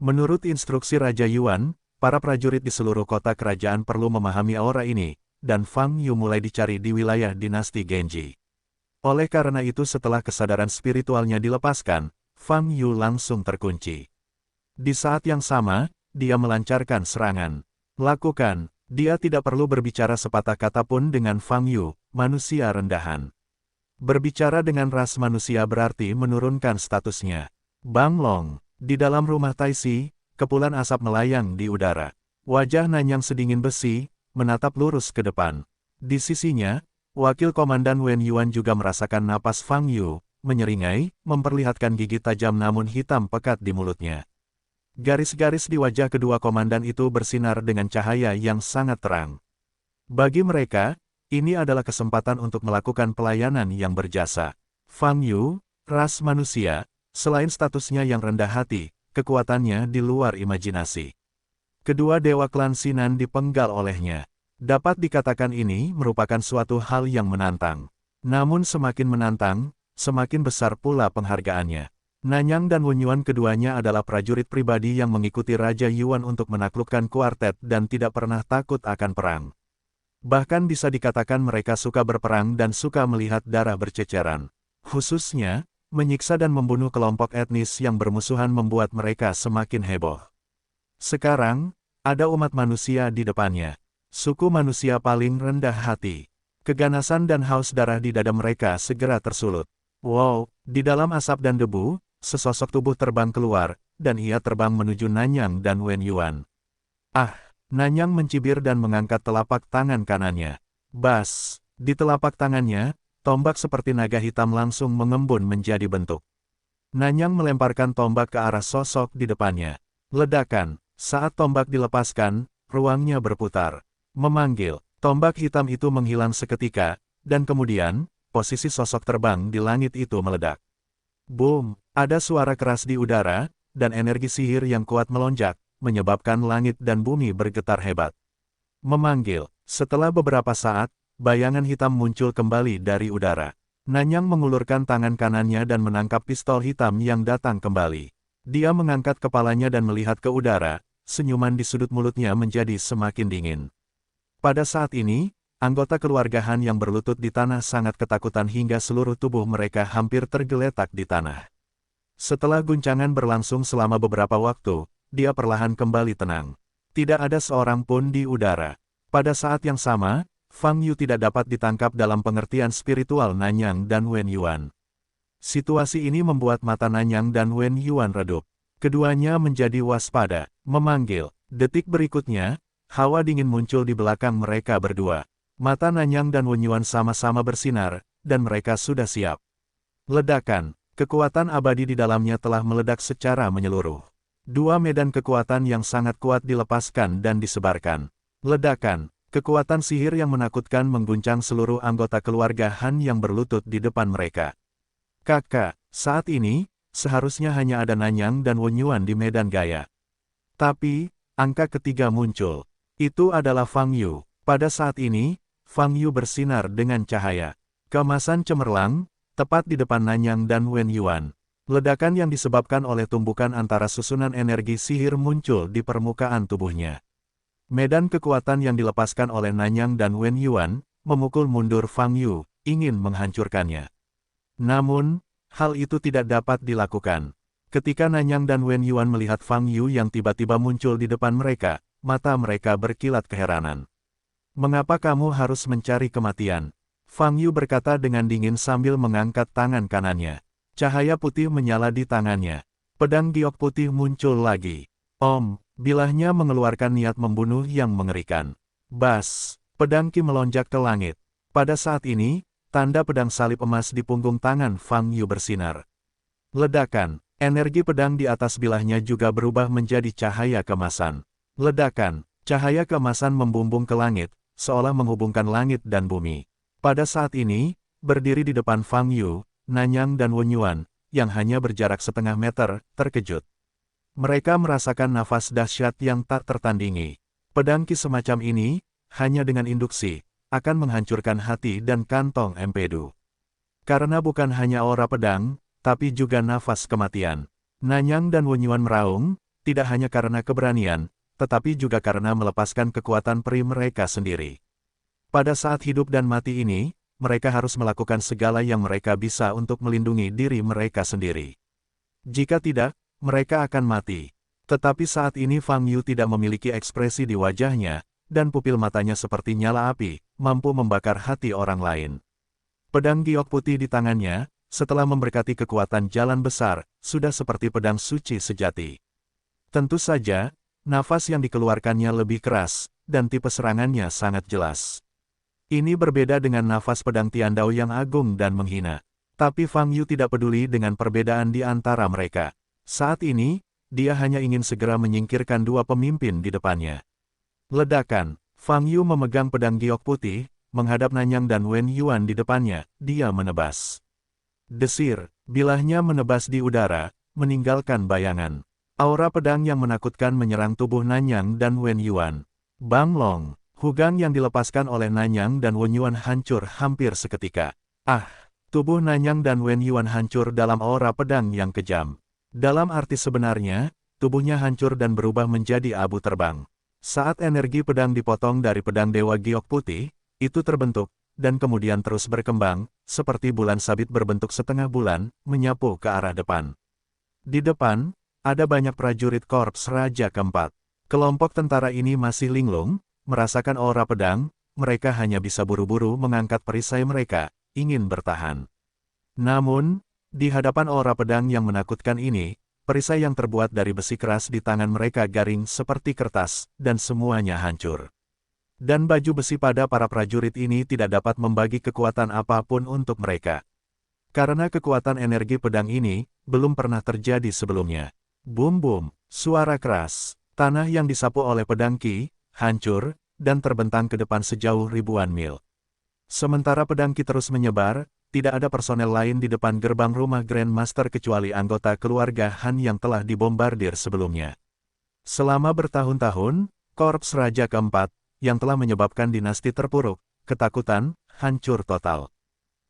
Menurut instruksi Raja Yuan, para prajurit di seluruh kota kerajaan perlu memahami aura ini, dan Fang Yu mulai dicari di wilayah dinasti Genji. Oleh karena itu setelah kesadaran spiritualnya dilepaskan, Fang Yu langsung terkunci. Di saat yang sama, dia melancarkan serangan. Lakukan. Dia tidak perlu berbicara sepatah kata pun dengan Fang Yu, manusia rendahan. Berbicara dengan ras manusia berarti menurunkan statusnya. Bang Long, di dalam rumah Taisi, kepulan asap melayang di udara. Wajah Nanyang sedingin besi, menatap lurus ke depan. Di sisinya, Wakil Komandan Wen Yuan juga merasakan napas Fang Yu, menyeringai, memperlihatkan gigi tajam namun hitam pekat di mulutnya. Garis-garis di wajah kedua komandan itu bersinar dengan cahaya yang sangat terang. Bagi mereka, ini adalah kesempatan untuk melakukan pelayanan yang berjasa. Fang Yu, ras manusia, selain statusnya yang rendah hati, kekuatannya di luar imajinasi. Kedua dewa klan Sinan dipenggal olehnya. Dapat dikatakan ini merupakan suatu hal yang menantang. Namun semakin menantang, semakin besar pula penghargaannya. Nanyang dan Wen Yuan keduanya adalah prajurit pribadi yang mengikuti Raja Yuan untuk menaklukkan kuartet dan tidak pernah takut akan perang. Bahkan bisa dikatakan mereka suka berperang dan suka melihat darah berceceran. Khususnya, menyiksa dan membunuh kelompok etnis yang bermusuhan membuat mereka semakin heboh. Sekarang, ada umat manusia di depannya. Suku manusia paling rendah hati. Keganasan dan haus darah di dada mereka segera tersulut. Wow, di dalam asap dan debu, sesosok tubuh terbang keluar, dan ia terbang menuju Nanyang dan Wen Yuan. Ah, Nanyang mencibir dan mengangkat telapak tangan kanannya. Bas, di telapak tangannya, tombak seperti naga hitam langsung mengembun menjadi bentuk. Nanyang melemparkan tombak ke arah sosok di depannya. Ledakan. Saat tombak dilepaskan, ruangnya berputar. Memanggil. Tombak hitam itu menghilang seketika, dan kemudian, posisi sosok terbang di langit itu meledak. Boom! Ada suara keras di udara, dan energi sihir yang kuat melonjak, menyebabkan langit dan bumi bergetar hebat. Memanggil. Setelah beberapa saat, bayangan hitam muncul kembali dari udara. Nanyang mengulurkan tangan kanannya dan menangkap pistol hitam yang datang kembali. Dia mengangkat kepalanya dan melihat ke udara, senyuman di sudut mulutnya menjadi semakin dingin. Pada saat ini, anggota keluarga Han yang berlutut di tanah sangat ketakutan hingga seluruh tubuh mereka hampir tergeletak di tanah. Setelah guncangan berlangsung selama beberapa waktu, dia perlahan kembali tenang. Tidak ada seorang pun di udara. Pada saat yang sama, Fang Yu tidak dapat ditangkap dalam pengertian spiritual Nanyang dan Wen Yuan. Situasi ini membuat mata Nanyang dan Wen Yuan redup. Keduanya menjadi waspada, memanggil. Detik berikutnya, hawa dingin muncul di belakang mereka berdua. Mata Nanyang dan Wen Yuan sama-sama bersinar, dan mereka sudah siap. Ledakan. Kekuatan abadi di dalamnya telah meledak secara menyeluruh. Dua medan kekuatan yang sangat kuat dilepaskan dan disebarkan. Ledakan. Kekuatan sihir yang menakutkan mengguncang seluruh anggota keluarga Han yang berlutut di depan mereka. Kakak, saat ini, seharusnya hanya ada Nanyang dan Wen Yuan di medan gaya. Tapi, angka ketiga muncul. Itu adalah Fang Yu. Pada saat ini, Fang Yu bersinar dengan cahaya. Keemasan cemerlang, tepat di depan Nanyang dan Wen Yuan. Ledakan yang disebabkan oleh tumbukan antara susunan energi sihir muncul di permukaan tubuhnya. Medan kekuatan yang dilepaskan oleh Nanyang dan Wen Yuan, memukul mundur Fang Yu, ingin menghancurkannya. Namun, hal itu tidak dapat dilakukan. Ketika Nanyang dan Wen Yuan melihat Fang Yu yang tiba-tiba muncul di depan mereka, mata mereka berkilat keheranan. "Mengapa kamu harus mencari kematian?" Fang Yu berkata dengan dingin sambil mengangkat tangan kanannya. Cahaya putih menyala di tangannya. Pedang giok putih muncul lagi. Om, bilahnya mengeluarkan niat membunuh yang mengerikan. Bas, pedang Ki melonjak ke langit. Pada saat ini, tanda pedang salib emas di punggung tangan Fang Yu bersinar. Ledakan, energi pedang di atas bilahnya juga berubah menjadi cahaya keemasan. Ledakan, cahaya keemasan membumbung ke langit, seolah menghubungkan langit dan bumi. Pada saat ini, berdiri di depan Fang Yu, Nanyang dan Wen Yuan, yang hanya berjarak setengah meter, terkejut. Mereka merasakan nafas dahsyat yang tak tertandingi. Pedang Ki semacam ini, hanya dengan induksi, akan menghancurkan hati dan kantong empedu. Karena bukan hanya aura pedang, tapi juga nafas kematian. Nanyang dan Wen Yuan meraung, tidak hanya karena keberanian, tetapi juga karena melepaskan kekuatan peri mereka sendiri. Pada saat hidup dan mati ini, mereka harus melakukan segala yang mereka bisa untuk melindungi diri mereka sendiri. Jika tidak, mereka akan mati. Tetapi saat ini Fang Yu tidak memiliki ekspresi di wajahnya, dan pupil matanya seperti nyala api, mampu membakar hati orang lain. Pedang giok putih di tangannya, setelah memberkati kekuatan jalan besar, sudah seperti pedang suci sejati. Tentu saja, nafas yang dikeluarkannya lebih keras, dan tipe serangannya sangat jelas. Ini berbeda dengan nafas pedang Tiandao yang agung dan menghina. Tapi Fang Yu tidak peduli dengan perbedaan di antara mereka. Saat ini, dia hanya ingin segera menyingkirkan dua pemimpin di depannya. Ledakan, Fang Yu memegang pedang giok putih, menghadap Nanyang dan Wen Yuan di depannya, dia menebas. Desir, bilahnya menebas di udara, meninggalkan bayangan. Aura pedang yang menakutkan menyerang tubuh Nanyang dan Wen Yuan. Bang Long, hugang yang dilepaskan oleh Nanyang dan Wen Yuan hancur hampir seketika. Tubuh Nanyang dan Wen Yuan hancur dalam aura pedang yang kejam. Dalam arti sebenarnya, tubuhnya hancur dan berubah menjadi abu terbang. Saat energi pedang dipotong dari pedang Dewa Giok Putih, itu terbentuk, dan kemudian terus berkembang, seperti bulan sabit berbentuk setengah bulan, menyapu ke arah depan. Di depan, ada banyak prajurit Korps Raja Keempat. Kelompok tentara ini masih linglung, merasakan aura pedang, mereka hanya bisa buru-buru mengangkat perisai mereka, ingin bertahan. Namun, di hadapan aura pedang yang menakutkan ini, perisai yang terbuat dari besi keras di tangan mereka garing seperti kertas, dan semuanya hancur. Dan baju besi pada para prajurit ini tidak dapat membagi kekuatan apapun untuk mereka. Karena kekuatan energi pedang ini, belum pernah terjadi sebelumnya. Boom boom, Suara keras, tanah yang disapu oleh pedang Qi, hancur, dan terbentang ke depan sejauh ribuan mil. Sementara pedang Qi terus menyebar, tidak ada personel lain di depan gerbang rumah Grand Master kecuali anggota keluarga Han yang telah dibombardir sebelumnya. Selama bertahun-tahun, Korps Raja keempat, yang telah menyebabkan dinasti terpuruk, ketakutan, hancur total.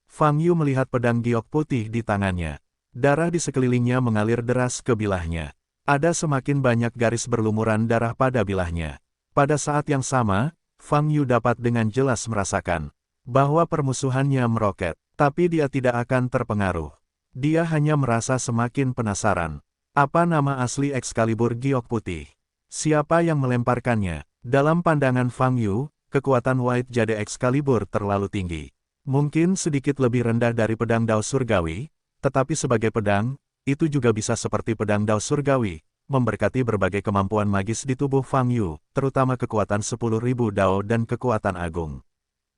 Fang Yu melihat pedang giok putih di tangannya. Darah di sekelilingnya mengalir deras ke bilahnya. Ada semakin banyak garis berlumuran darah pada bilahnya. Pada saat yang sama, Fang Yu dapat dengan jelas merasakan bahwa permusuhannya meroket, tapi dia tidak akan terpengaruh. Dia hanya merasa semakin penasaran. Apa nama asli Excalibur giok putih? Siapa yang melemparkannya? Dalam pandangan Fang Yu, kekuatan White Jade Excalibur terlalu tinggi. Mungkin sedikit lebih rendah dari pedang Dao Surgawi, tetapi sebagai pedang, itu juga bisa seperti pedang Dao Surgawi, memberkati berbagai kemampuan magis di tubuh Fang Yu, terutama kekuatan 10.000 Dao dan kekuatan agung.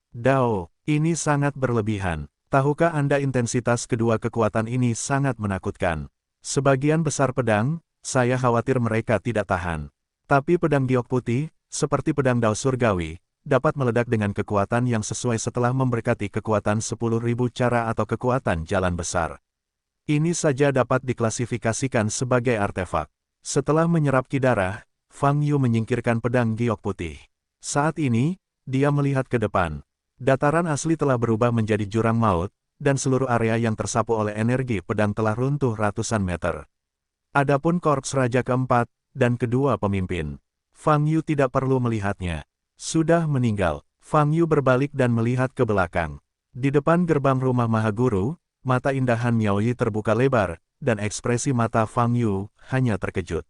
Dao, ini sangat berlebihan. Tahukah Anda intensitas kedua kekuatan ini sangat menakutkan? Sebagian besar pedang, saya khawatir mereka tidak tahan. Tapi pedang giok putih, seperti pedang Dao Surgawi, dapat meledak dengan kekuatan yang sesuai setelah memberkati kekuatan 10.000 cara atau kekuatan jalan besar. Ini saja dapat diklasifikasikan sebagai artefak. Setelah menyerap ki darah, Fang Yu menyingkirkan pedang giok putih. Saat ini, dia melihat ke depan. Dataran asli telah berubah menjadi jurang maut, dan seluruh area yang tersapu oleh energi pedang telah runtuh ratusan meter. Adapun Korps Raja keempat, dan kedua pemimpin, Fang Yu tidak perlu melihatnya. Sudah meninggal. Fang Yu berbalik dan melihat ke belakang. Di depan gerbang rumah Mahaguru, mata indah Han Miaoyi terbuka lebar, dan ekspresi mata Fang Yu hanya terkejut.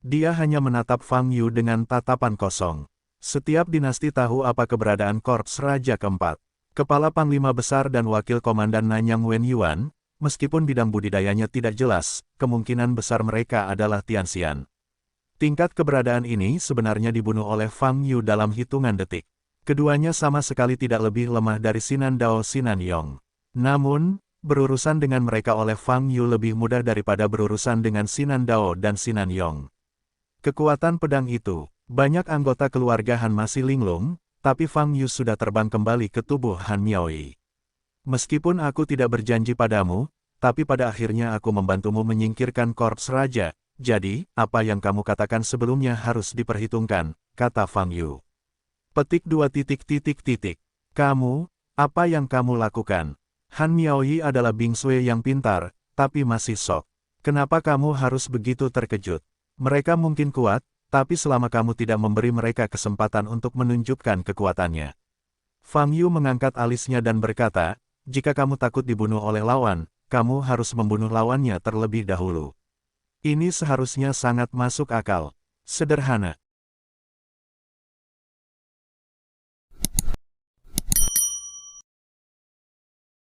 Dia hanya menatap Fang Yu dengan tatapan kosong. Setiap dinasti tahu apa keberadaan Korps Raja keempat. Kepala Panglima Besar dan Wakil Komandan Nanyang Wen Yuan, meskipun bidang budidayanya tidak jelas, kemungkinan besar mereka adalah Tianxian. Tingkat keberadaan ini sebenarnya dibunuh oleh Fang Yu dalam hitungan detik. Keduanya sama sekali tidak lebih lemah dari Sinan Dao Sinan Yong. Namun, berurusan dengan mereka oleh Fang Yu lebih mudah daripada berurusan dengan Sinan Dao dan Sinan Yong. Kekuatan pedang itu, banyak anggota keluarga Han masih linglung, tapi Fang Yu sudah terbang kembali ke tubuh Han Miaoyi. Meskipun aku tidak berjanji padamu, tapi pada akhirnya aku membantumu menyingkirkan Korps Raja, jadi, apa yang kamu katakan sebelumnya harus diperhitungkan, kata Fang Yu. Petik 2. Kamu, apa yang kamu lakukan? Han Miaoyi adalah bingsue yang pintar, tapi masih sok. Kenapa kamu harus begitu terkejut? Mereka mungkin kuat, tapi selama kamu tidak memberi mereka kesempatan untuk menunjukkan kekuatannya. Fang Yu mengangkat alisnya dan berkata, jika kamu takut dibunuh oleh lawan, kamu harus membunuh lawannya terlebih dahulu. Ini seharusnya sangat masuk akal. Sederhana.